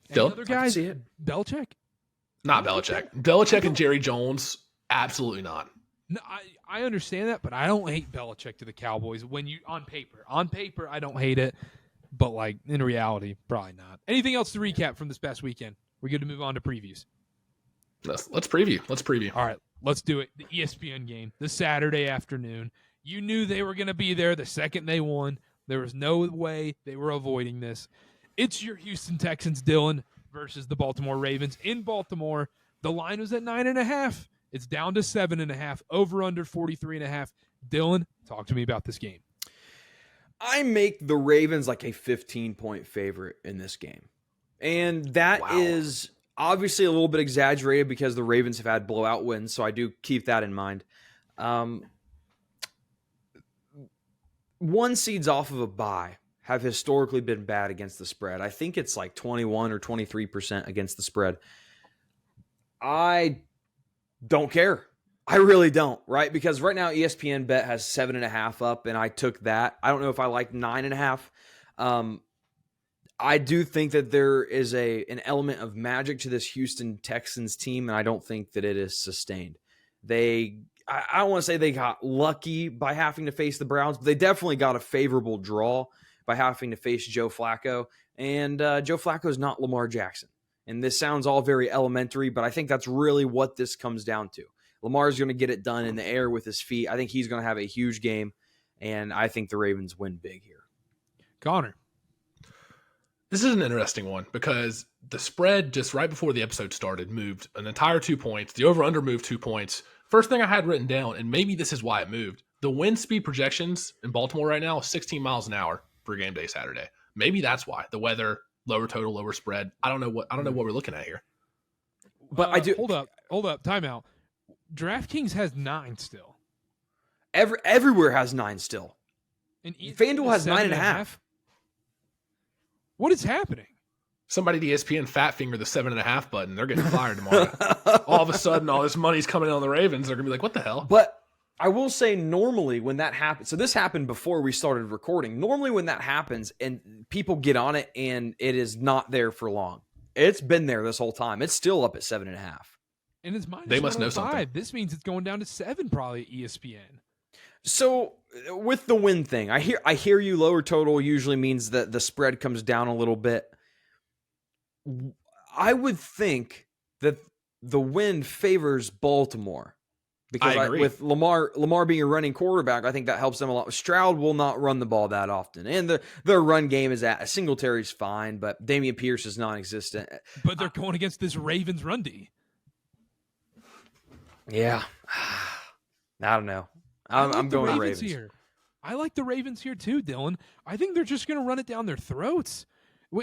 [SPEAKER 3] Dylan?
[SPEAKER 1] Other guys?
[SPEAKER 2] see it.
[SPEAKER 1] Belichick?
[SPEAKER 3] Not Belichick. Belichick and Jerry Jones, absolutely not.
[SPEAKER 1] No, I understand that, but I don't hate Belichick to the Cowboys on paper. On paper, I don't hate it, but like in reality, probably not. Anything else to recap from this past weekend? We're good to move on to previews.
[SPEAKER 3] Let's preview.
[SPEAKER 1] All right, let's do it. The ESPN game, the Saturday afternoon. You knew they were going to be there the second they won. There was no way they were avoiding this. It's your Houston Texans, Dylan, versus the Baltimore Ravens in Baltimore. The line was at 9.5. It's down to 7.5. Over under 43.5. Dylan, talk to me about this game.
[SPEAKER 2] I make the Ravens like a 15-point favorite in this game. And that is obviously a little bit exaggerated because the Ravens have had blowout wins, so I do keep that in mind. 1 seeds off of a bye have historically been bad against the spread. I think it's like 21 or 23% against the spread. I don't care. I really don't, right? Because right now ESPN bet has 7.5 up, and I took that. I don't know if I like 9.5. I do think that there is an element of magic to this Houston Texans team, and I don't think that it is sustained. I don't want to say they got lucky by having to face the Browns, but they definitely got a favorable draw by having to face Joe Flacco. And Joe Flacco is not Lamar Jackson. And this sounds all very elementary, but I think that's really what this comes down to. Lamar's going to get it done in the air with his feet. I think he's going to have a huge game, and I think the Ravens win big here.
[SPEAKER 1] Connor.
[SPEAKER 3] This is an interesting one because the spread just right before the episode started moved an entire 2 points. The over-under moved 2 points. First thing I had written down, and maybe this is why it moved, the wind speed projections in Baltimore right now is 16 miles an hour for game day Saturday. Maybe that's why. The weather, lower total, lower spread. I don't know what we're looking at here.
[SPEAKER 2] But I do
[SPEAKER 1] hold up, timeout. DraftKings has 9 still.
[SPEAKER 2] Everywhere has 9 still.
[SPEAKER 1] And
[SPEAKER 2] FanDuel has 9.5.
[SPEAKER 1] What is happening?
[SPEAKER 3] Somebody at ESPN fat finger the 7.5 button. They're getting fired tomorrow. All of a sudden, all this money's coming in on the Ravens. They're gonna be like, "What the hell?"
[SPEAKER 2] But I will say, normally when that happens, so this happened before we started recording. Normally when that happens and people get on it and it is not there for long, it's been there this whole time. It's still up at 7.5.
[SPEAKER 1] And it's minus
[SPEAKER 3] They must know
[SPEAKER 1] 105.
[SPEAKER 3] something.
[SPEAKER 1] This means it's going down to 7 probably at ESPN.
[SPEAKER 2] So with the win thing, I hear you. Lower total usually means that the spread comes down a little bit. I would think that the win favors Baltimore because
[SPEAKER 3] I agree.
[SPEAKER 2] with Lamar being a running quarterback, I think that helps them a lot. Stroud will not run the ball that often, and their run game is at Singletary's fine, but Damian Pierce is non-existent.
[SPEAKER 1] But they're going against this Ravens run D.
[SPEAKER 2] Yeah, I don't know. I'm going Ravens
[SPEAKER 1] here. I like the Ravens here too, Dylan. I think they're just going to run it down their throats.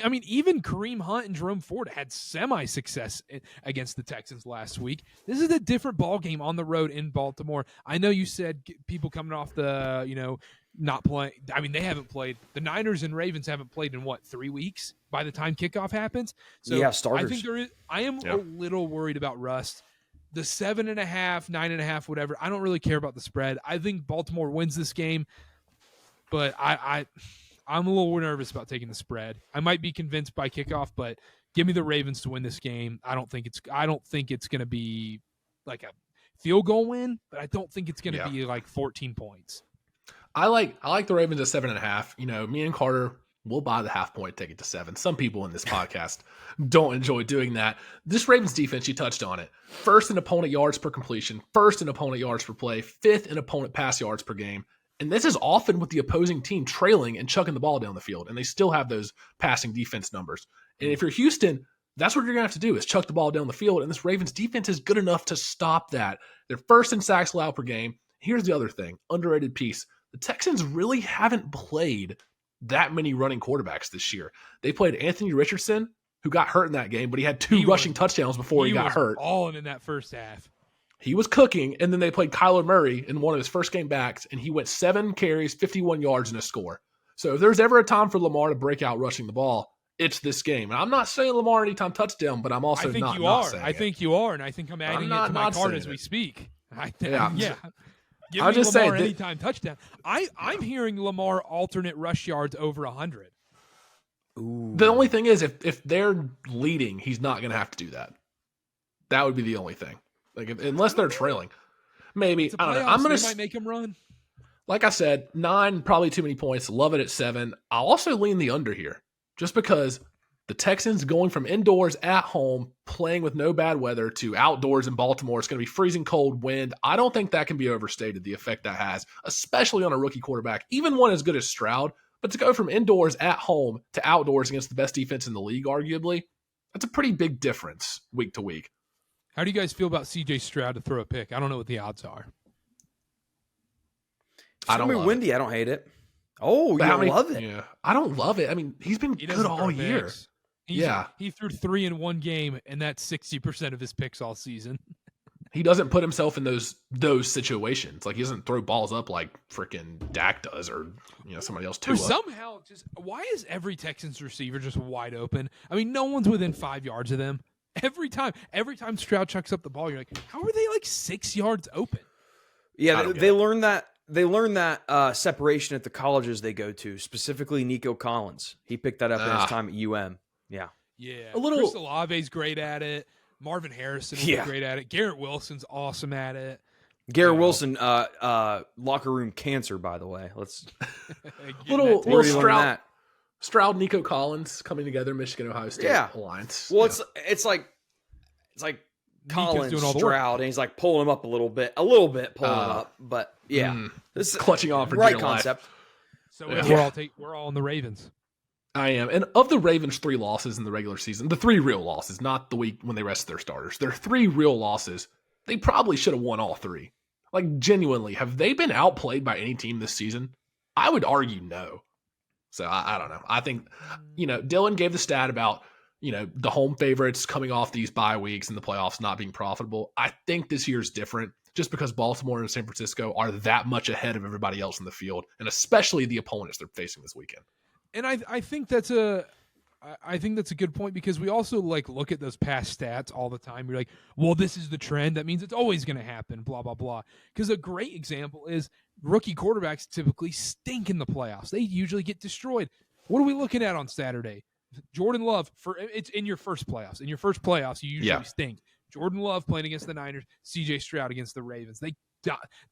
[SPEAKER 1] I mean, even Kareem Hunt and Jerome Ford had semi-success against the Texans last week. This is a different ball game on the road in Baltimore. I know you said people coming off the, not playing. I mean, they haven't played. The Niners and Ravens haven't played in 3 weeks by the time kickoff happens. So
[SPEAKER 2] yeah, starters.
[SPEAKER 1] I think I am a little worried about rust. The 7.5, 9.5, whatever. I don't really care about the spread. I think Baltimore wins this game, but I'm a little nervous about taking the spread. I might be convinced by kickoff, but give me the Ravens to win this game. I don't think it's going to be like a field goal win, but I don't think it's going to be like 14 points.
[SPEAKER 3] I like the Ravens at 7.5. Me and Karter will buy the half point ticket to 7. Some people in this podcast don't enjoy doing that. This Ravens defense, you touched on it. First in opponent yards per completion, first in opponent yards per play, 5th in opponent pass yards per game. And this is often with the opposing team trailing and chucking the ball down the field, and they still have those passing defense numbers. And if you're Houston, that's what you're going to have to do is chuck the ball down the field, and this Ravens defense is good enough to stop that. They're first in sacks allowed per game. Here's the other thing, underrated piece. The Texans really haven't played that many running quarterbacks this year. They played Anthony Richardson, who got hurt in that game, but he had 2 rushing touchdowns before he got hurt.
[SPEAKER 1] All in that first half.
[SPEAKER 3] He was cooking, and then they played Kyler Murray in one of his first game backs, and he went 7 carries, 51 yards, and a score. So if there's ever a time for Lamar to break out rushing the ball, it's this game. And I'm not saying Lamar anytime touchdown, but I'm also not saying
[SPEAKER 1] I think you are, and I think I'm adding it to my card as we speak. Yeah. Give me
[SPEAKER 3] just
[SPEAKER 1] Lamar
[SPEAKER 3] saying
[SPEAKER 1] anytime touchdown. I'm hearing Lamar alternate rush yards over 100.
[SPEAKER 2] Ooh.
[SPEAKER 3] The only thing is, if they're leading, he's not going to have to do that. That would be the only thing. Like unless they're trailing, maybe I don't know. I'm gonna
[SPEAKER 1] might make him run.
[SPEAKER 3] Like I said, 9 probably too many points. Love it at 7. I'll also lean the under here, just because the Texans going from indoors at home, playing with no bad weather, to outdoors in Baltimore. It's going to be freezing cold wind. I don't think that can be overstated. The effect that has, especially on a rookie quarterback, even one as good as Stroud. But to go from indoors at home to outdoors against the best defense in the league, arguably, that's a pretty big difference week to week.
[SPEAKER 1] How do you guys feel about C.J. Stroud to throw a pick? I don't know what the odds are.
[SPEAKER 2] It's going to be windy. I don't hate it. Oh, you don't love it?
[SPEAKER 3] Yeah, I don't love it. I mean, he's been good all year.
[SPEAKER 1] He threw 3 in one game, and that's 60% of his picks all season.
[SPEAKER 3] he doesn't put himself in those situations. Like he doesn't throw balls up like freaking Dak does, or somebody else too.
[SPEAKER 1] Somehow, why is every Texans receiver just wide open? I mean, no one's within 5 yards of them. Every time Stroud chucks up the ball, you're like, how are they like 6 yards open?
[SPEAKER 2] Yeah, they learn that. They learn that separation at the colleges they go to, specifically Nico Collins. He picked that up in his time at UM. Yeah.
[SPEAKER 1] Yeah. Chris Olave's great at it. Marvin Harrison was great at it. Garrett Wilson's awesome at it.
[SPEAKER 2] Garrett Wilson, locker room cancer, by the way. Let's
[SPEAKER 3] little Stroud, Nico Collins coming together, Michigan, Ohio State alliance.
[SPEAKER 2] Well, it's like Collins, Stroud, and he's like pulling him up a little bit pulling him up, but this is
[SPEAKER 3] clutching on for
[SPEAKER 2] right concept.
[SPEAKER 3] Life.
[SPEAKER 1] So we're all in the Ravens.
[SPEAKER 3] I am. And of the Ravens' 3 losses in the regular season, the 3 real losses, not the week when they rested their starters, their 3 real losses, they probably should have won all 3. Like, genuinely, have they been outplayed by any team this season? I would argue no. So, I don't know. I think, Dylan gave the stat about, the home favorites coming off these bye weeks in the playoffs not being profitable. I think this year's different just because Baltimore and San Francisco are that much ahead of everybody else in the field, and especially the opponents they're facing this weekend.
[SPEAKER 1] And I think that's a good point, because we also look at those past stats all the time. You're like, well, this is the trend. That means it's always going to happen, blah, blah, blah. Because a great example is rookie quarterbacks typically stink in the playoffs. They usually get destroyed. What are we looking at on Saturday? Jordan Love, it's in your first playoffs. In your first playoffs, you usually stink. Jordan Love playing against the Niners, CJ Stroud against the Ravens.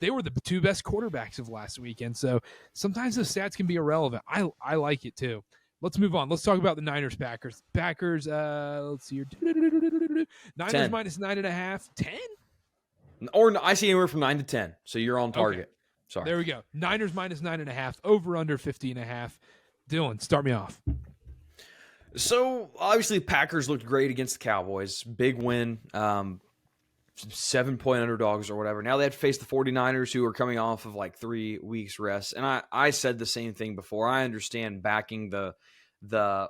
[SPEAKER 1] They were the 2 best quarterbacks of last weekend. So sometimes the stats can be irrelevant. I like it too. Let's move on. Let's talk about the Niners Packers. Let's see here. Niners
[SPEAKER 2] 10.
[SPEAKER 1] minus 9.5. 10?
[SPEAKER 2] Or I see anywhere from 9 to 10. So you're on target.
[SPEAKER 1] Okay.
[SPEAKER 2] Sorry.
[SPEAKER 1] There we go. Niners minus 9.5. Over under 50.5. Dylan, start me off.
[SPEAKER 2] So obviously Packers looked great against the Cowboys. Big win. 7-point underdogs or whatever. Now they have to face the 49ers, who are coming off of 3 weeks rest. And I said the same thing before. I understand backing the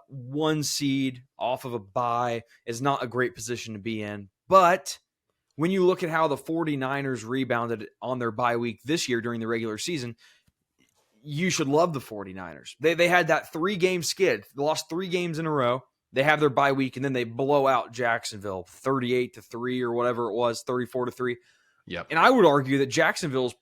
[SPEAKER 2] 1 seed off of a bye is not a great position to be in. But when you look at how the 49ers rebounded on their bye week this year during the regular season, you should love the 49ers. They had that 3-game skid. They lost 3 games in a row. They have their bye week, and then they blow out Jacksonville 38-3 or whatever it was, 34-3.
[SPEAKER 3] Yep.
[SPEAKER 2] And I would argue that Jacksonville's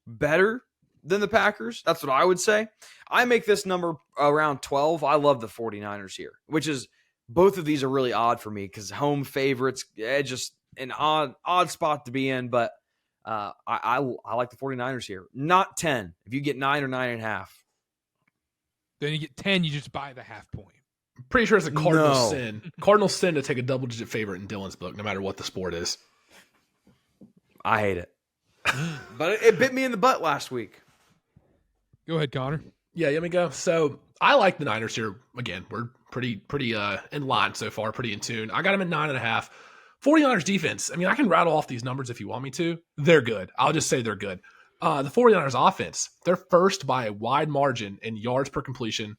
[SPEAKER 2] better than the Packers. That's what I would say. I make this number around 12. I love the 49ers here, which is both of these are really odd for me because home favorites, just an odd spot to be in. But I like the 49ers here. Not 10. If you get 9 or 9.5.
[SPEAKER 1] Then you get 10, you just buy the half point.
[SPEAKER 3] Pretty sure it's a cardinal sin. Cardinal sin to take a double-digit favorite in Dylan's book, no matter what the sport is.
[SPEAKER 2] I hate it. But it bit me in the butt last week.
[SPEAKER 1] Go ahead, Connor.
[SPEAKER 3] Yeah, let me go. So I like the Niners here. Again, we're pretty in line so far, pretty in tune. I got them at 9.5. 49ers defense. I mean, I can rattle off these numbers if you want me to. They're good. I'll just say they're good. The 49ers offense, they're first by a wide margin in yards per completion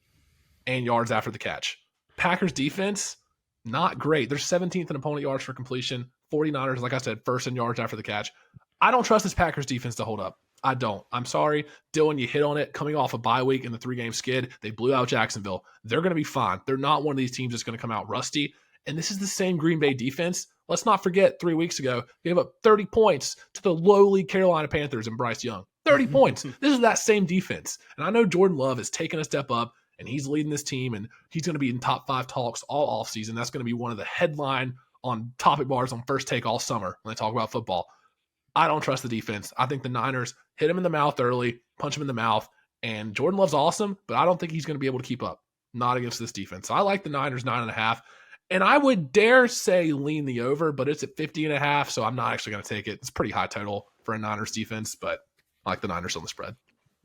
[SPEAKER 3] and yards after the catch. Packers defense, not great. They're 17th in opponent yards for completion. 49ers, like I said, first in yards after the catch. I don't trust this Packers defense to hold up. I don't. I'm sorry. Dylan, you hit on it. Coming off a bye week in the 3-game skid, they blew out Jacksonville. They're going to be fine. They're not one of these teams that's going to come out rusty. And this is the same Green Bay defense. Let's not forget 3 weeks ago, gave up 30 points to the lowly Carolina Panthers and Bryce Young. 30 points. This is that same defense. And I know Jordan Love has taken a step up, and he's leading this team, and he's going to be in top 5 talks all offseason. That's going to be one of the headline on topic bars on First Take all summer when they talk about football. I don't trust the defense. I think the Niners hit him in the mouth early, punch him in the mouth, and Jordan Love's awesome, but I don't think he's going to be able to keep up. Not against this defense. So I like the Niners 9.5, and I would dare say lean the over, but it's at 50.5, so I'm not actually going to take it. It's a pretty high total for a Niners defense, but I like the Niners on the spread.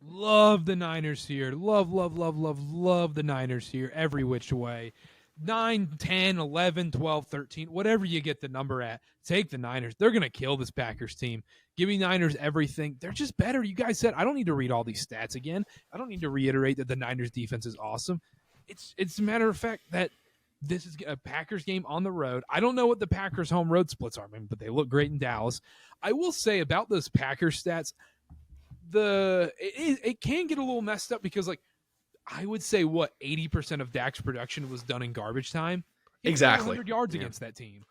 [SPEAKER 1] Love the Niners here. Love the Niners here every which way. 9, 10, 11, 12, 13, whatever you get the number at, take the Niners. They're going to kill this Packers team. Give me Niners everything. They're just better. You guys said I don't need to read all these stats again. I don't need to reiterate that the Niners defense is awesome. It's a matter of fact that This is a Packers game on the road. I don't know what the Packers home road splits are, but they look great in Dallas. I will say about those Packers stats, it can get a little messed up because, like, I would say 80% of Dak's production was done in garbage time. He had
[SPEAKER 3] Exactly.
[SPEAKER 1] 100 yards against that team.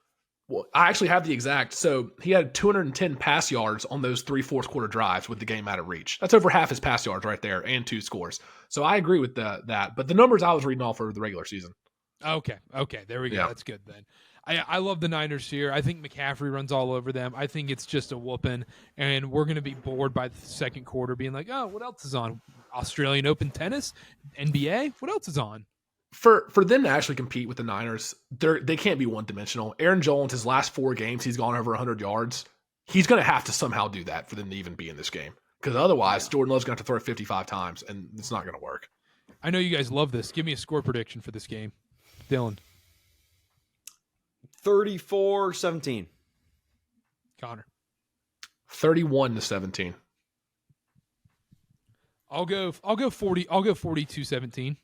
[SPEAKER 3] Well, I actually have the exact. So he had 210 pass yards on those 3 fourth quarter drives with the game out of reach. That's over half his pass yards right there and 2 scores. So I agree with that. But the numbers I was reading off for the regular season.
[SPEAKER 1] Okay. There we go.
[SPEAKER 3] Yeah.
[SPEAKER 1] That's good then. I love the Niners here. I think McCaffrey runs all over them. I think it's just a whooping, and we're going to be bored by the second quarter being like, oh, what else is on? Australian Open tennis? NBA? What else is on?
[SPEAKER 3] For them to actually compete with the Niners, they can't be one-dimensional. Aaron Jones, his last 4 games, he's gone over 100 yards. He's going to have to somehow do that for them to even be in this game. Because otherwise, Jordan Love's going to have to throw it 55 times, and it's not going to work.
[SPEAKER 1] I know you guys love this. Give me a score prediction for this game. Dylan.
[SPEAKER 2] 34-17.
[SPEAKER 1] Connor.
[SPEAKER 3] 31-17.
[SPEAKER 1] I'll go 40. I'll go 42-17.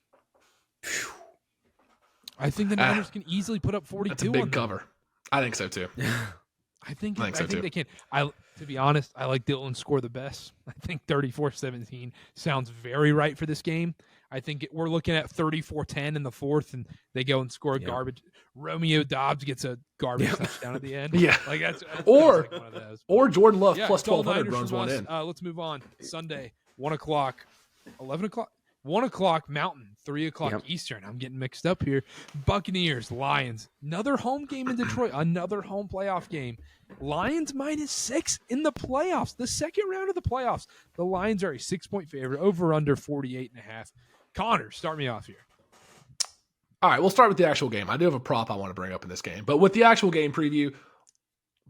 [SPEAKER 1] I think the Niners can easily put up 42.
[SPEAKER 3] That's a big
[SPEAKER 1] on them.
[SPEAKER 3] cover. I think so too.
[SPEAKER 1] I think
[SPEAKER 3] so too.
[SPEAKER 1] they can. To be honest, I like Dylan's score the best. I think 34-17 sounds very right for this game. I think we're looking at 34-10 in the fourth, and they go and score garbage. Romeo Dobbs gets a garbage touchdown at the end.
[SPEAKER 3] Yeah,
[SPEAKER 1] like that's
[SPEAKER 3] or
[SPEAKER 1] like one of those.
[SPEAKER 3] Or Jordan Love plus
[SPEAKER 1] it's all
[SPEAKER 3] 1,200
[SPEAKER 1] Niners
[SPEAKER 3] runs
[SPEAKER 1] from
[SPEAKER 3] one
[SPEAKER 1] us.
[SPEAKER 3] in.
[SPEAKER 1] Let's move on. Sunday, 1 o'clock, 11 o'clock. 1 o'clock Mountain, 3 o'clock Eastern. I'm getting mixed up here. Buccaneers, Lions. Another home game in Detroit. Another home playoff game. Lions -6 in the playoffs. The second round of the playoffs. The Lions are a 6-point favorite. Over under 48.5. Connor, start me off here.
[SPEAKER 3] All right, we'll start with the actual game. I do have a prop I want to bring up in this game. But with the actual game preview,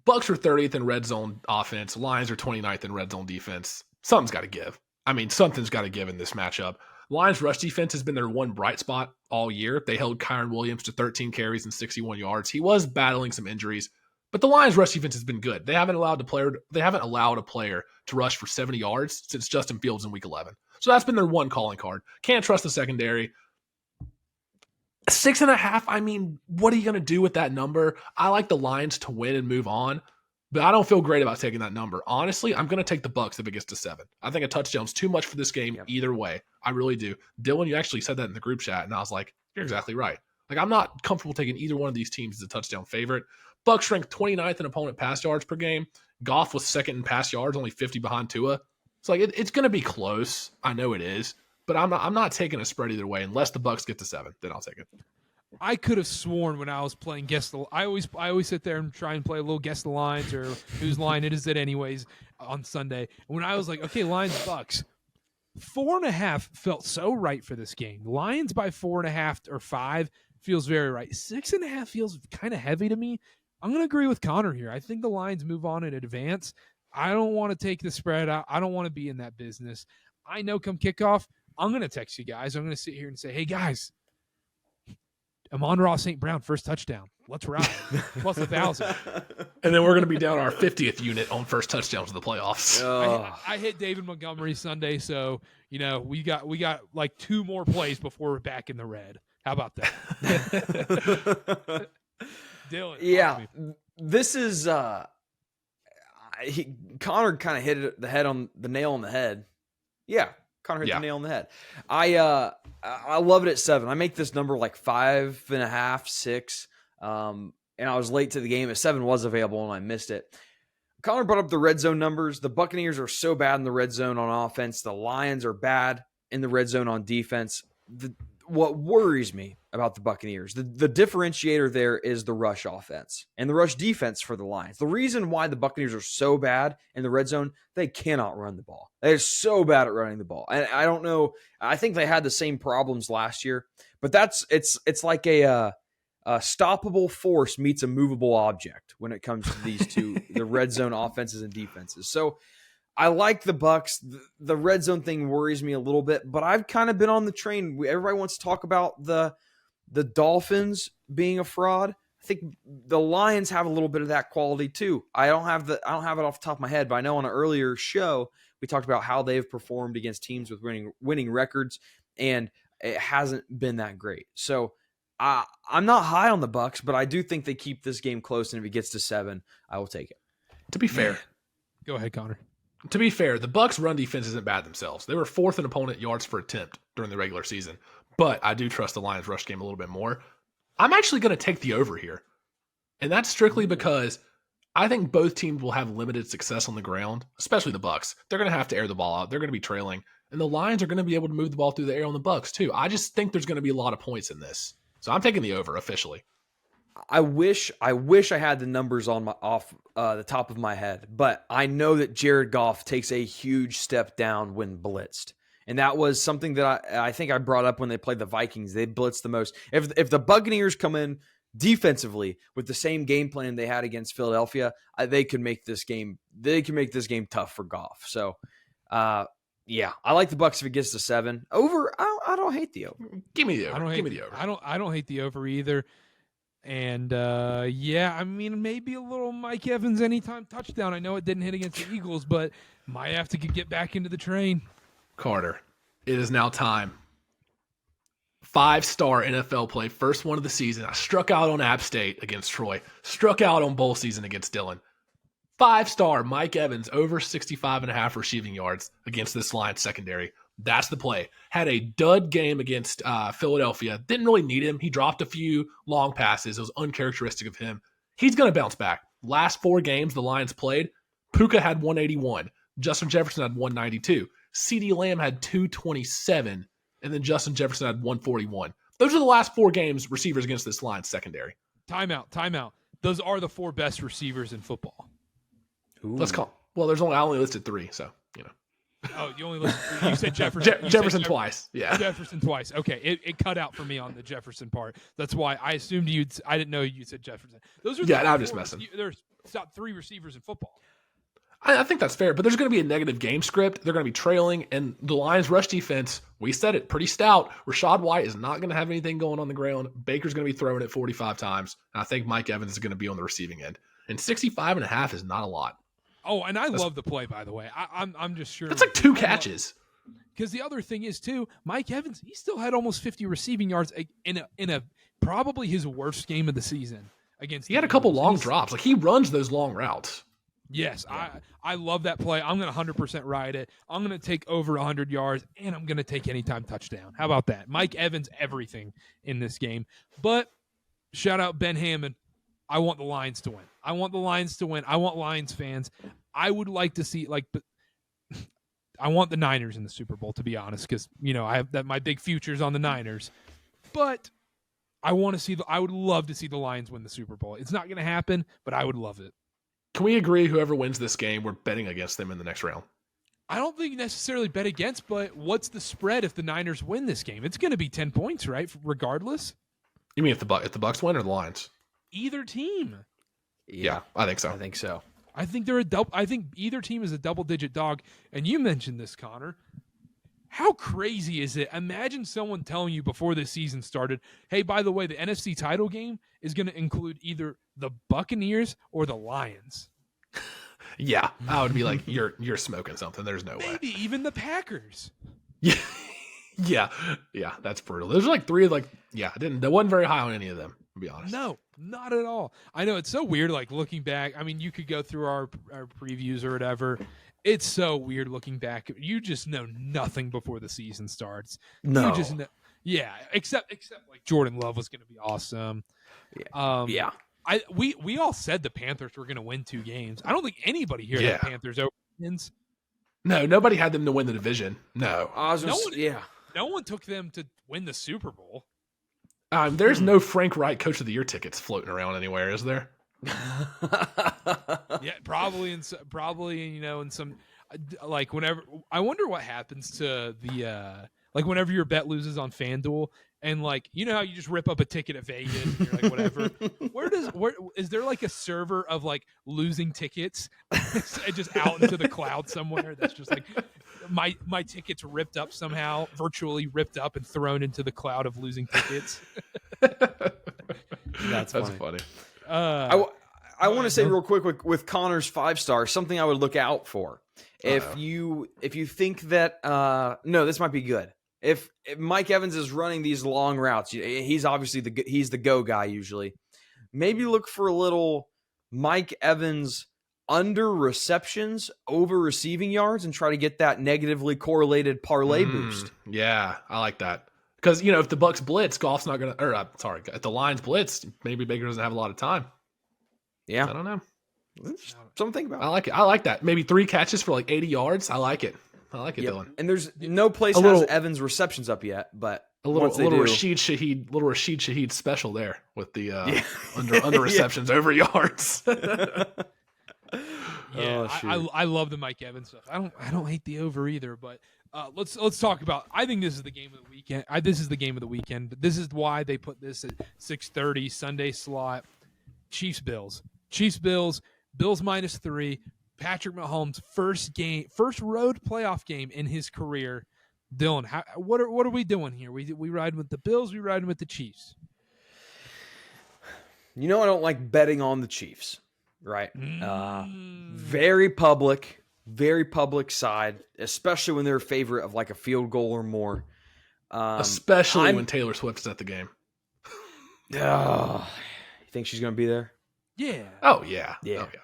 [SPEAKER 3] Bucs are 30th in red zone offense. Lions are 29th in red zone defense. Something's got to give. I mean, something's got to give in this matchup. Lions rush defense has been their one bright spot all year. They held Kyron Williams to 13 carries and 61 yards. He was battling some injuries, but the Lions rush defense has been good. They haven't allowed a player to rush for 70 yards since Justin Fields in week 11. So that's been their one calling card. Can't trust the secondary. 6.5. I mean, what are you going to do with that number? I like the Lions to win and move on, but I don't feel great about taking that number. Honestly, I'm going to take the Bucs if it gets to 7. I think a touchdown's too much for this game either way. I really do. Dylan, you actually said that in the group chat, and I was like, you're exactly right. Like, I'm not comfortable taking either one of these teams as a touchdown favorite. Bucs ranked 29th in opponent pass yards per game. Goff was second in pass yards, only 50 behind Tua. It's like it's going to be close. I know it is, but I'm not taking a spread either way unless the Bucs get to 7. Then I'll take it.
[SPEAKER 1] I could have sworn when I was playing I always sit there and try and play a little guess the lines or whose line it is it anyways on Sunday. When I was like, okay, Lions Bucs, 4.5 felt so right for this game. Lions by 4.5 or 5 feels very right. 6.5 feels kind of heavy to me. I'm going to agree with Connor here. I think the Lions move on in advance. I don't want to take the spread out. I don't want to be in that business. I know come kickoff, I'm going to text you guys. I'm going to sit here and say, hey, guys, Amon-Ra St. Brown, first touchdown. Let's ride. Plus 1,000.
[SPEAKER 3] And then we're going to be down our 50th unit on first touchdowns of the playoffs.
[SPEAKER 1] I hit David Montgomery Sunday, so, we got like 2 more plays before we're back in the red. How about that? Dylan.
[SPEAKER 2] Yeah, this is Connor kind of hit the nail on the head. Yeah, Connor hit the nail on the head. I love it at 7. I make this number like 5.5, 6. And I was late to the game. At 7 was available and I missed it. Connor brought up the red zone numbers. The Buccaneers are so bad in the red zone on offense. The Lions are bad in the red zone on defense. What worries me about the Buccaneers, the differentiator there is the rush offense and the rush defense for the Lions. The reason why the Buccaneers are so bad in the red zone, they cannot run the ball. They're so bad at running the ball. And I don't know. I think they had the same problems last year, but it's like a stoppable force meets a movable object when it comes to these two, the red zone offenses and defenses. So I like the Bucs. The red zone thing worries me a little bit, but I've kind of been on the train. Everybody wants to talk about the Dolphins being a fraud. I think the Lions have a little bit of that quality too. I don't have it off the top of my head, but I know on an earlier show we talked about how they've performed against teams with winning records, and it hasn't been that great. So I'm not high on the Bucs, but I do think they keep this game close, and if it gets to 7, I will take it.
[SPEAKER 3] To be fair,
[SPEAKER 1] Go ahead, Connor.
[SPEAKER 3] To be fair, the Bucs' run defense isn't bad themselves. They were 4th in opponent yards per attempt during the regular season, but I do trust the Lions' rush game a little bit more. I'm actually going to take the over here, and that's strictly because I think both teams will have limited success on the ground, especially the Bucs. They're going to have to air the ball out. They're going to be trailing, and the Lions are going to be able to move the ball through the air on the Bucs too. I just think there's going to be a lot of points in this, so I'm taking the over officially.
[SPEAKER 2] I wish I had the numbers off the top of my head, but I know that Jared Goff takes a huge step down when blitzed. And that was something that I think I brought up when they played the Vikings. They blitzed the most. If the Buccaneers come in defensively with the same game plan they had against Philadelphia, they could make this game tough for Goff. So, yeah, I like the Bucs if it gets to 7. Over, I don't hate the over.
[SPEAKER 3] Give me the over. Give me the over.
[SPEAKER 1] I don't hate the over either. And yeah, I mean, maybe a little Mike Evans anytime touchdown. I know it didn't hit against the Eagles, but might have to get back into the train.
[SPEAKER 3] Karter, it is now time. 5-star NFL play, first one of the season. I struck out on App State against Troy. Struck out on bowl season against Dillon. 5-star Mike Evans over 65.5 receiving yards against this Lions secondary. That's the play. Had a dud game against Philadelphia. Didn't really need him. He dropped a few long passes. It was uncharacteristic of him. He's going to bounce back. Last 4 games the Lions played, Puka had 181. Justin Jefferson had 192. CeeDee Lamb had 227. And then Justin Jefferson had 141. Those are the last 4 games receivers against this Lions secondary.
[SPEAKER 1] Timeout. Those are the 4 best receivers in football.
[SPEAKER 2] Ooh.
[SPEAKER 3] Let's call. Well, I only listed 3, so you know.
[SPEAKER 1] Oh, you said Jefferson.
[SPEAKER 3] Jefferson twice. Yeah.
[SPEAKER 1] Jefferson twice. Okay, it cut out for me on the Jefferson part. That's why I assumed I didn't know you said Jefferson. Those are
[SPEAKER 3] I'm just messing.
[SPEAKER 1] There's top 3 receivers in football.
[SPEAKER 3] I think that's fair, but there's going to be a negative game script. They're going to be trailing, and the Lions' rush defense, we said it, pretty stout. Rachaad White is not going to have anything going on the ground. Baker's going to be throwing it 45 times, and I think Mike Evans is going to be on the receiving end. And 65.5 is not a lot.
[SPEAKER 1] Oh, and I love the play, by the way. I'm just sure.
[SPEAKER 3] That's like 2 catches.
[SPEAKER 1] Because the other thing is, too, Mike Evans, he still had almost 50 receiving yards in a probably his worst game of the season against.
[SPEAKER 3] He had a couple long drops. Like, he runs those long routes.
[SPEAKER 1] Yes, yeah. I love that play. I'm going to 100% ride it. I'm going to take over 100 yards, and I'm going to take anytime touchdown. How about that? Mike Evans, everything in this game. But shout out Ben Hammond. I want the Lions to win. I want Lions fans. I would like to see, I want the Niners in the Super Bowl, to be honest, because, I have my big futures on the Niners. But I would love to see the Lions win the Super Bowl. It's not going to happen, but I would love it.
[SPEAKER 3] Can we agree whoever wins this game, we're betting against them in the next round?
[SPEAKER 1] I don't think necessarily bet against, but what's the spread if the Niners win this game? It's going to be 10 points, right? Regardless.
[SPEAKER 3] You mean if the Bucs win or the Lions?
[SPEAKER 1] Either team.
[SPEAKER 3] Yeah, I think so.
[SPEAKER 1] I think they're I think either team is a double-digit dog. And you mentioned this, Connor. How crazy is it? Imagine someone telling you before the season started, hey, by the way, the NFC title game is going to include either the Buccaneers or the Lions.
[SPEAKER 3] Yeah, I would be like, you're smoking something. There's no way.
[SPEAKER 1] Maybe even the Packers.
[SPEAKER 3] Yeah, that's brutal. There's like 3, I wasn't very high on any of them, to be honest.
[SPEAKER 1] No, not at all. I know it's so weird, looking back. I mean, you could go through our previews or whatever. It's so weird looking back. You just know nothing before the season starts.
[SPEAKER 2] No.
[SPEAKER 1] You just know, yeah, except Jordan Love was going to be awesome.
[SPEAKER 2] Yeah.
[SPEAKER 1] We all said the Panthers were going to win 2 games. I don't think anybody here had the Panthers over wins.
[SPEAKER 3] No, nobody had them to win the division. No.
[SPEAKER 1] No one took them to win the Super Bowl.
[SPEAKER 3] There's no Frank Reich Coach of the Year tickets floating around anywhere, is there?
[SPEAKER 1] Yeah, probably in some whenever. I wonder what happens to the whenever your bet loses on FanDuel and how you just rip up a ticket at Vegas and you're like whatever. Where is there a server of losing tickets just out into the cloud somewhere that's just my tickets ripped up somehow, virtually ripped up and thrown into the cloud of losing tickets.
[SPEAKER 2] That's funny.
[SPEAKER 1] I
[SPEAKER 2] want to say real quick with Connor's 5-star, something I would look out for. If you think that no, this might be good. if Mike Evans is running these long routes, he's obviously he's the go guy usually. Maybe look for a little Mike Evans under receptions, over receiving yards, and try to get that negatively correlated parlay boost.
[SPEAKER 3] Yeah, I like that. Because, if the Bucs blitz, Goff's not going to, if the Lions blitz, maybe Baker doesn't have a lot of time.
[SPEAKER 2] Yeah.
[SPEAKER 3] I don't know.
[SPEAKER 2] Something to think about.
[SPEAKER 3] I like it. I like that. Maybe 3 catches for like 80 yards. I like it. Dylan.
[SPEAKER 2] And there's no place has Evans receptions up yet, but
[SPEAKER 3] a little Rashid Shaheed special there with the under receptions over yards.
[SPEAKER 1] I love the Mike Evans stuff. I don't hate the over either, but let's talk about. I think this is the game of the weekend. This is the game of the weekend. But this is why they put this at 6:30 Sunday slot. Chiefs Bills -3. Patrick Mahomes' first road playoff game in his career. Dylan, what are we doing here? We riding with the Bills. We riding with the Chiefs.
[SPEAKER 2] I don't like betting on the Chiefs. Right. Very public side, especially when they're a favorite of like a field goal or more.
[SPEAKER 3] Especially when Taylor Swift is at the game.
[SPEAKER 2] You think she's going to be there?
[SPEAKER 1] Yeah.
[SPEAKER 3] Oh, yeah.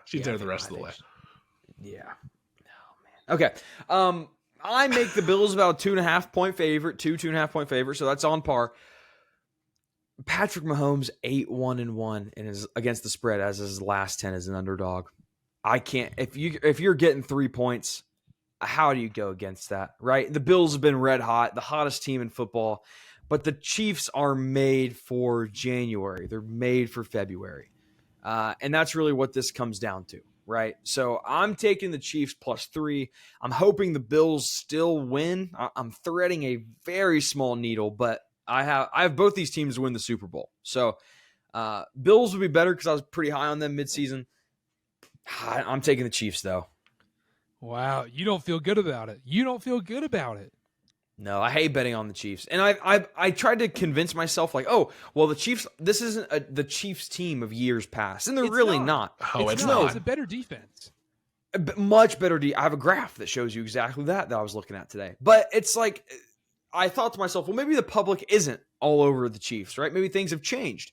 [SPEAKER 3] She's there the rest of the way.
[SPEAKER 2] Yeah. Oh, man. Okay. I make the Bills about 2.5 point favorite, 2.5 point favorite, so that's on par. Patrick Mahomes 8-1-1 and is against the spread as his last 10 as an underdog. I can't if you're getting 3 points, how do you go against that, right? The Bills have been red hot, the hottest team in football, but the Chiefs are made for January. They're made for February. And that's really what this comes down to, right? So I'm taking the Chiefs +3. I'm hoping the Bills still win. I'm threading a very small needle, but I have both these teams to win the Super Bowl. So Bills would be better because I was pretty high on them midseason. I'm taking the Chiefs, though.
[SPEAKER 1] Wow. You don't feel good about it.
[SPEAKER 2] No, I hate betting on the Chiefs. And I tried to convince myself, like, the Chiefs, this isn't the Chiefs team of years past. And they're really not.
[SPEAKER 3] Oh, it's not.
[SPEAKER 1] It's a better defense.
[SPEAKER 2] Much better. I have a graph that shows you exactly that I was looking at today. But it's like, I thought to myself, well, maybe the public isn't all over the Chiefs, right? Maybe things have changed.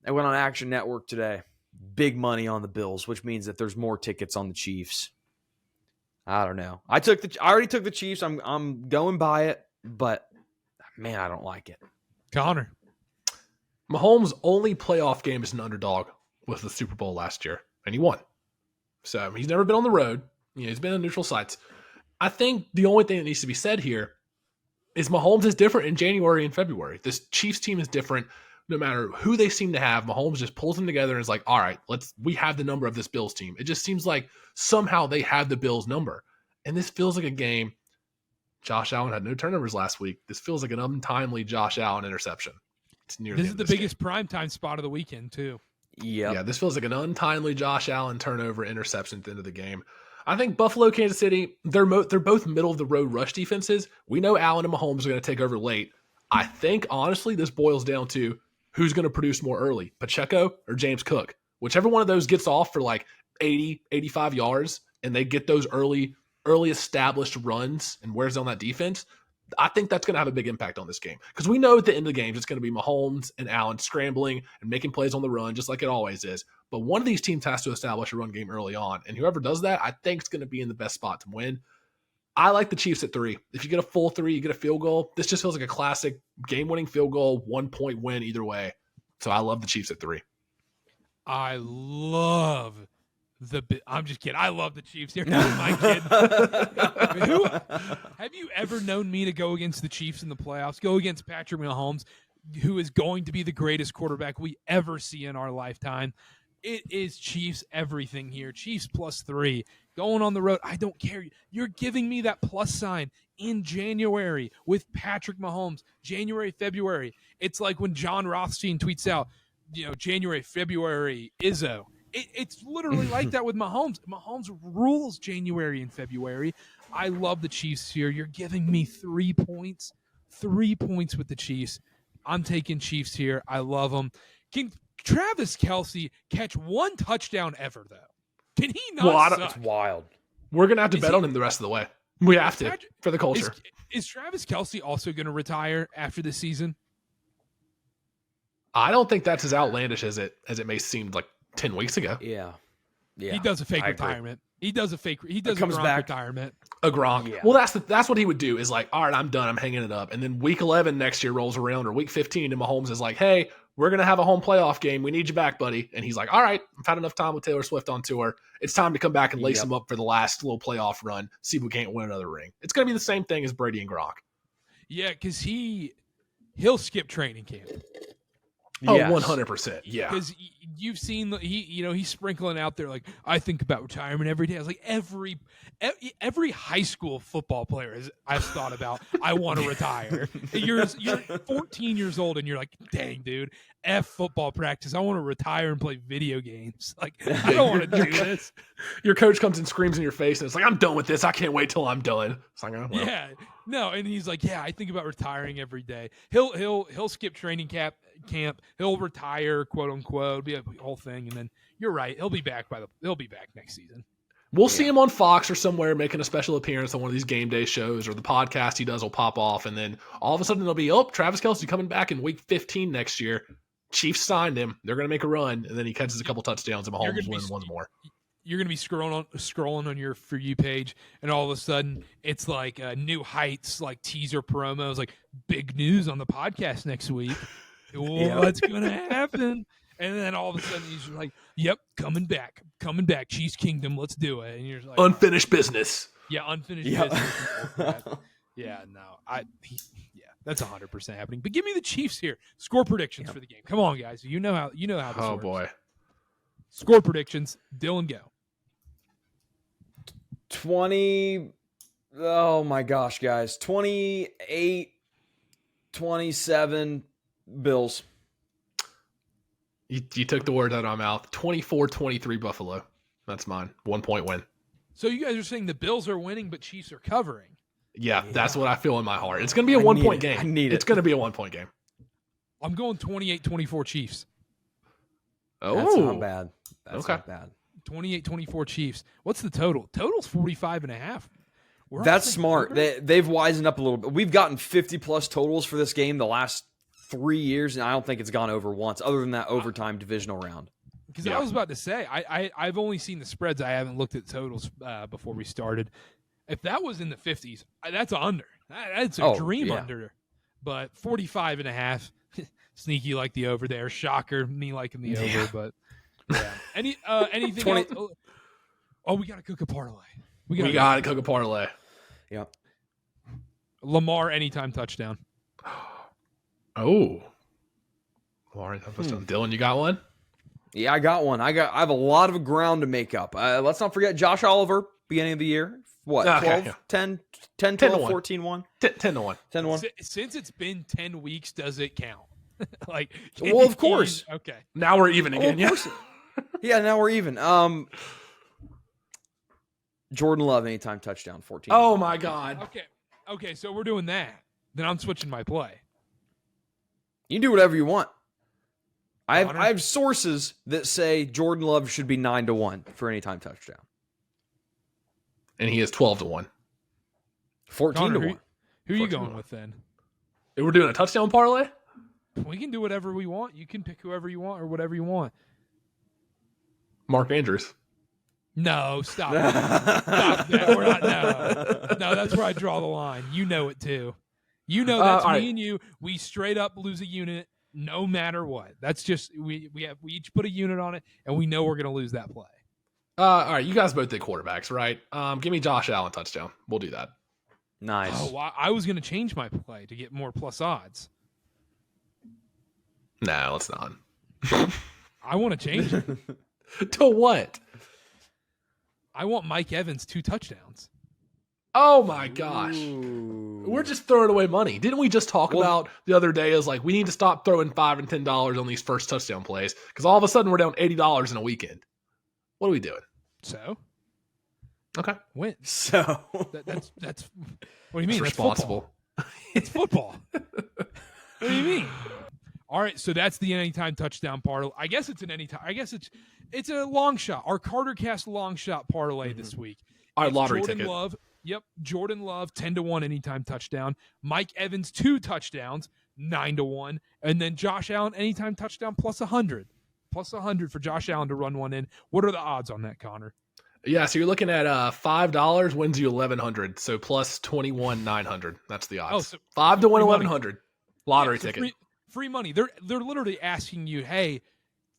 [SPEAKER 2] I went on Action Network today. Big money on the Bills, which means that there's more tickets on the Chiefs. I don't know. I already took the Chiefs. I'm going by it, but man, I don't like it.
[SPEAKER 1] Connor.
[SPEAKER 3] Mahomes' only playoff game as an underdog was the Super Bowl last year, and he won. So he's never been on the road. He's been on neutral sites. I think the only thing that needs to be said here is Mahomes is different in January and February. This Chiefs team is different. No matter who they seem to have, Mahomes just pulls them together and is like, all right, we have the number of this Bills team. It just seems like somehow they have the Bills number. And this feels like a game. Josh Allen had no turnovers last week. This feels like an untimely Josh Allen interception.
[SPEAKER 1] This is the biggest primetime spot of the weekend, too.
[SPEAKER 3] Yeah, this feels like an untimely Josh Allen turnover interception at the end of the game. I think Buffalo, Kansas City, they're both middle of the road rush defenses. We know Allen and Mahomes are going to take over late. I think, honestly, this boils down to who's going to produce more early, Pacheco or James Cook. Whichever one of those gets off for like 80, 85 yards and they get those early established runs and wears on that defense, I think that's going to have a big impact on this game. Because we know at the end of the games, it's going to be Mahomes and Allen scrambling and making plays on the run, just like it always is. But one of these teams has to establish a run game early on. And whoever does that, I think is going to be in the best spot to win. I like the Chiefs at 3. If you get a full 3, you get a field goal. This just feels like a classic game-winning field goal, 1-point win either way. So I love the Chiefs at 3.
[SPEAKER 1] I love I'm just kidding. I love the Chiefs here. My kid. Have you ever known me to go against the Chiefs in the playoffs? Go against Patrick Mahomes, who is going to be the greatest quarterback we ever see in our lifetime. It is Chiefs everything here. Chiefs +3. Going on the road. I don't care. You're giving me that plus sign in January with Patrick Mahomes. January, February. It's like when John Rothstein tweets out, January, February, Izzo. It's literally like that with Mahomes. Mahomes rules January and February. I love the Chiefs here. You're giving me 3 points. 3 points with the Chiefs. I'm taking Chiefs here. I love them. Can Travis Kelce catch one touchdown ever, though? Can he not suck?
[SPEAKER 2] It's wild.
[SPEAKER 3] We're going to have to bet on him the rest of the way. We have to for the culture.
[SPEAKER 1] Is Travis Kelce also going to retire after this season?
[SPEAKER 3] I don't think that's as outlandish as it may seem like 10 weeks ago.
[SPEAKER 2] Yeah.
[SPEAKER 1] He does a fake retirement. He does a Gronk
[SPEAKER 2] back.
[SPEAKER 1] retirement.
[SPEAKER 3] A Gronk.
[SPEAKER 2] Yeah.
[SPEAKER 3] Well, that's what he would do is like, all right, I'm done. I'm hanging it up. And then week 11 next year rolls around, or week 15, and Mahomes is like, hey, we're going to have a home playoff game. We need you back, buddy. And he's like, all right, I've had enough time with Taylor Swift on tour. It's time to come back and lace him up for the last little playoff run, see if we can't win another ring. It's going to be the same thing as Brady and Gronk.
[SPEAKER 1] Yeah, because he'll skip training camp.
[SPEAKER 3] Oh, 100%. Yeah.
[SPEAKER 1] Because you've seen he's sprinkling out there like, I think about retirement every day. I was like, every high school football player I've thought about, I want to retire. You're 14 years old and you're like, dang, dude, F football practice. I want to retire and play video games. Like, I don't want to do this.
[SPEAKER 3] Your coach comes and screams in your face and it's like, I'm done with this. I can't wait till I'm done. It's like, oh, well.
[SPEAKER 1] Yeah. No, and he's like, yeah, I think about retiring every day. He'll skip training camp. He'll retire, quote unquote, be a whole thing, and then you're right. He'll be back next season.
[SPEAKER 3] We'll see him on Fox or somewhere making a special appearance on one of these game day shows, or the podcast he does will pop off, and then all of a sudden it'll be, Travis Kelce coming back in week 15 next year. Chiefs signed him. They're going to make a run, and then he catches a couple touchdowns, and Mahomes wins once more.
[SPEAKER 1] You're going to be scrolling on your For You page, and all of a sudden it's like New Heights, like teaser promos, like big news on the podcast next week. What's going to happen? And then all of a sudden he's like, yep, coming back, Chiefs Kingdom, let's do it. And you're like,
[SPEAKER 3] unfinished business.
[SPEAKER 1] Yeah, unfinished business. Yeah, no, that's 100% happening. But give me the Chiefs here. Score predictions for the game. Come on, guys. You know how this works.
[SPEAKER 3] Oh boy.
[SPEAKER 1] Score predictions. Dylan, go.
[SPEAKER 2] 20. Oh my gosh, guys. 28-27 Bills.
[SPEAKER 3] You took the words out of my mouth. 24-23 Buffalo. That's mine. 1 point win.
[SPEAKER 1] So you guys are saying the Bills are winning, but Chiefs are covering.
[SPEAKER 3] Yeah, that's what I feel in my heart. It's going to be a 1 point game.
[SPEAKER 2] I need it.
[SPEAKER 3] It's going to be a 1 point game.
[SPEAKER 1] I'm going 28-24 Chiefs.
[SPEAKER 3] Oh,
[SPEAKER 2] that's not bad. That's not bad.
[SPEAKER 1] 28-24 Chiefs. What's the total? Total's 45.5.
[SPEAKER 2] That's smart. They've wisened up a little bit. We've gotten 50-plus totals for this game the last 3 years, and I don't think it's gone over once, other than that overtime divisional round.
[SPEAKER 1] Because I was about to say, I've only seen the spreads. I haven't looked at totals before we started. If that was in the 50s, that's under. That's a dream under. But 45.5, sneaky like the over there. Shocker, me liking the over. But yeah. Anything else? Oh, we got to cook a parlay. We got to
[SPEAKER 3] cook a parlay.
[SPEAKER 2] Yeah.
[SPEAKER 1] Lamar anytime touchdown.
[SPEAKER 3] Oh. Lamar anytime touchdown. Dylan, you got one?
[SPEAKER 2] Yeah, I got one. I have a lot of ground to make up. Let's not forget Josh Oliver, beginning of the year. What, 12, 10, 12, 14, 1?
[SPEAKER 3] 10 to 1.
[SPEAKER 2] 10 to 1.
[SPEAKER 1] Since it's been 10 weeks, does it count?
[SPEAKER 2] Well, of course.
[SPEAKER 1] Okay.
[SPEAKER 3] Now we're even again. Yeah.
[SPEAKER 2] Yeah, now we're even. Jordan Love, anytime touchdown, 14.
[SPEAKER 3] Oh, my God.
[SPEAKER 1] Okay, so we're doing that. Then I'm switching my play.
[SPEAKER 2] You can do whatever you want. I have sources that say Jordan Love should be 9 to 1 for anytime touchdown.
[SPEAKER 3] And he is 12 to 1.
[SPEAKER 2] 14 to 1.
[SPEAKER 1] Who are you going with then?
[SPEAKER 3] We're doing a touchdown parlay?
[SPEAKER 1] We can do whatever we want. You can pick whoever you want or whatever you want.
[SPEAKER 3] Mark Andrews.
[SPEAKER 1] No, stop. Stop that. We're not. No, that's where I draw the line. You know it too. You know that's me and you. We straight up lose a unit no matter what. That's just we each put a unit on it, and we know we're going to lose that play.
[SPEAKER 3] All right, you guys both did quarterbacks, right? Give me Josh Allen touchdown. We'll do that.
[SPEAKER 2] Nice.
[SPEAKER 1] Oh, I was going to change my play to get more plus odds.
[SPEAKER 3] No, let's not.
[SPEAKER 1] I want to change it.
[SPEAKER 3] To what?
[SPEAKER 1] I want Mike Evans 2 touchdowns.
[SPEAKER 3] Oh my gosh.
[SPEAKER 2] Ooh.
[SPEAKER 3] We're just throwing away money. Didn't we just talk about the other day is like we need to stop throwing $5 and $10 on these first touchdown plays because all of a sudden we're down $80 in a weekend. What are we doing?
[SPEAKER 1] So?
[SPEAKER 3] Okay.
[SPEAKER 1] Win.
[SPEAKER 2] So
[SPEAKER 1] that's what do you mean?
[SPEAKER 3] It's responsible.
[SPEAKER 1] It's football. What do you mean? All right, so that's the anytime touchdown parlay. I guess it's an anytime. I guess it's a long shot. Our Karter Cast long shot parlay this week.
[SPEAKER 3] Our
[SPEAKER 1] It's
[SPEAKER 3] lottery
[SPEAKER 1] Jordan
[SPEAKER 3] ticket.
[SPEAKER 1] Love. Yep. Jordan Love, 10-1 anytime touchdown. Mike Evans, 2 touchdowns, 9-1. And then Josh Allen, anytime touchdown, plus 100. Plus 100 for Josh Allen to run one in. What are the odds on that, Connor?
[SPEAKER 3] Yeah, so you're looking at $5 wins you 1,100. So plus 21,900. That's the odds.
[SPEAKER 1] Oh, so
[SPEAKER 3] 5 to win
[SPEAKER 1] free money.
[SPEAKER 3] 1,100. Lottery
[SPEAKER 1] So
[SPEAKER 3] ticket.
[SPEAKER 1] Free money. They're literally asking you, hey,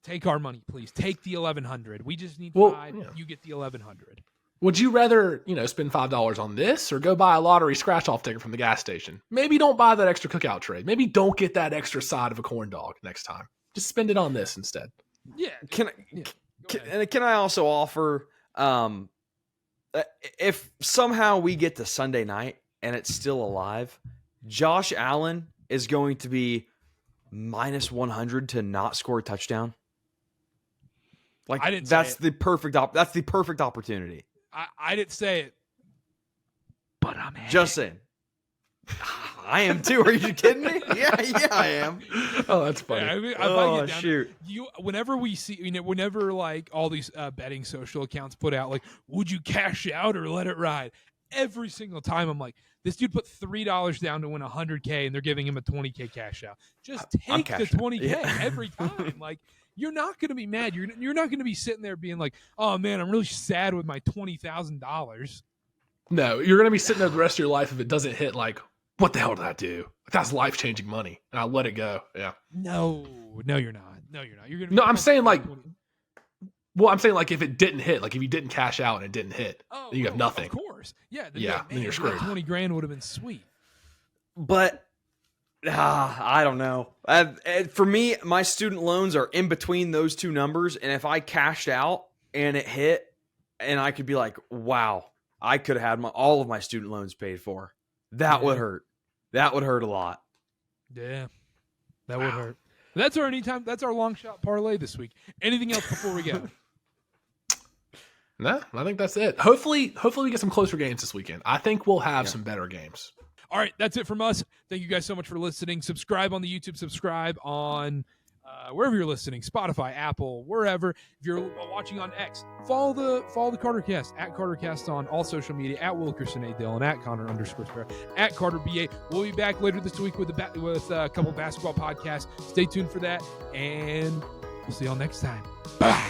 [SPEAKER 1] take our money, please. Take the 1,100. We just need 5.
[SPEAKER 3] Yeah.
[SPEAKER 1] You get the 1,100.
[SPEAKER 3] Would you rather, spend $5 on this or go buy a lottery scratch-off ticket from the gas station? Maybe don't buy that extra cookout tray. Maybe don't get that extra side of a corn dog next time. Just spend it on this instead.
[SPEAKER 1] Yeah.
[SPEAKER 2] Can I also offer, if somehow we get to Sunday night and it's still alive, Josh Allen is going to be minus 100 to not score a touchdown. Like,
[SPEAKER 1] I didn't
[SPEAKER 2] that's
[SPEAKER 1] say it.
[SPEAKER 2] the perfect that's the perfect opportunity.
[SPEAKER 1] I didn't say it, but I'm
[SPEAKER 2] Just saying. I am too. Are you kidding me? Yeah, I am.
[SPEAKER 3] Oh, that's funny.
[SPEAKER 1] Yeah, I mean,
[SPEAKER 2] Oh, shoot.
[SPEAKER 1] Whenever we see, whenever like all these betting social accounts put out, like, would you cash out or let it ride? Every single time, I'm like, this dude put $3 down to win $100K, and they're giving him a $20K cash out. Just take the $20K every time. Like, you're not going to be mad. You're not going to be sitting there being like, oh man, I'm really sad with my $20,000.
[SPEAKER 3] No, you're going to be sitting there the rest of your life if it doesn't hit. Like, what the hell did I do? That's life-changing money, and I let it go. Yeah.
[SPEAKER 1] No, you're not. No, you're not. You're gonna.
[SPEAKER 3] No, I'm saying like. Well, I'm saying like if it didn't hit, like if you didn't cash out and it didn't hit, then you have nothing.
[SPEAKER 1] Of course, yeah.
[SPEAKER 3] Then you're screwed.
[SPEAKER 1] $20,000 would have been sweet.
[SPEAKER 2] But I don't know. For me, my student loans are in between those two numbers, and if I cashed out and it hit, and I could be like, "Wow, I could have had all of my student loans paid for." That would hurt. That would hurt a lot.
[SPEAKER 1] Yeah, that would hurt. That's our anytime. That's our long shot parlay this week. Anything else before we go?
[SPEAKER 3] No, I think that's it. Hopefully we get some closer games this weekend. I think we'll have some better games.
[SPEAKER 1] All right, that's it from us. Thank you guys so much for listening. Subscribe on the YouTube. Subscribe on wherever you're listening, Spotify, Apple, wherever. If you're watching on X, follow the CarterCast at CarterCast on all social media, at Wilkerson A. Dillon, at Connor_Sparrow, at Karter BA. We'll be back later this week with a couple basketball podcasts. Stay tuned for that, and we'll see y'all next time. Bye.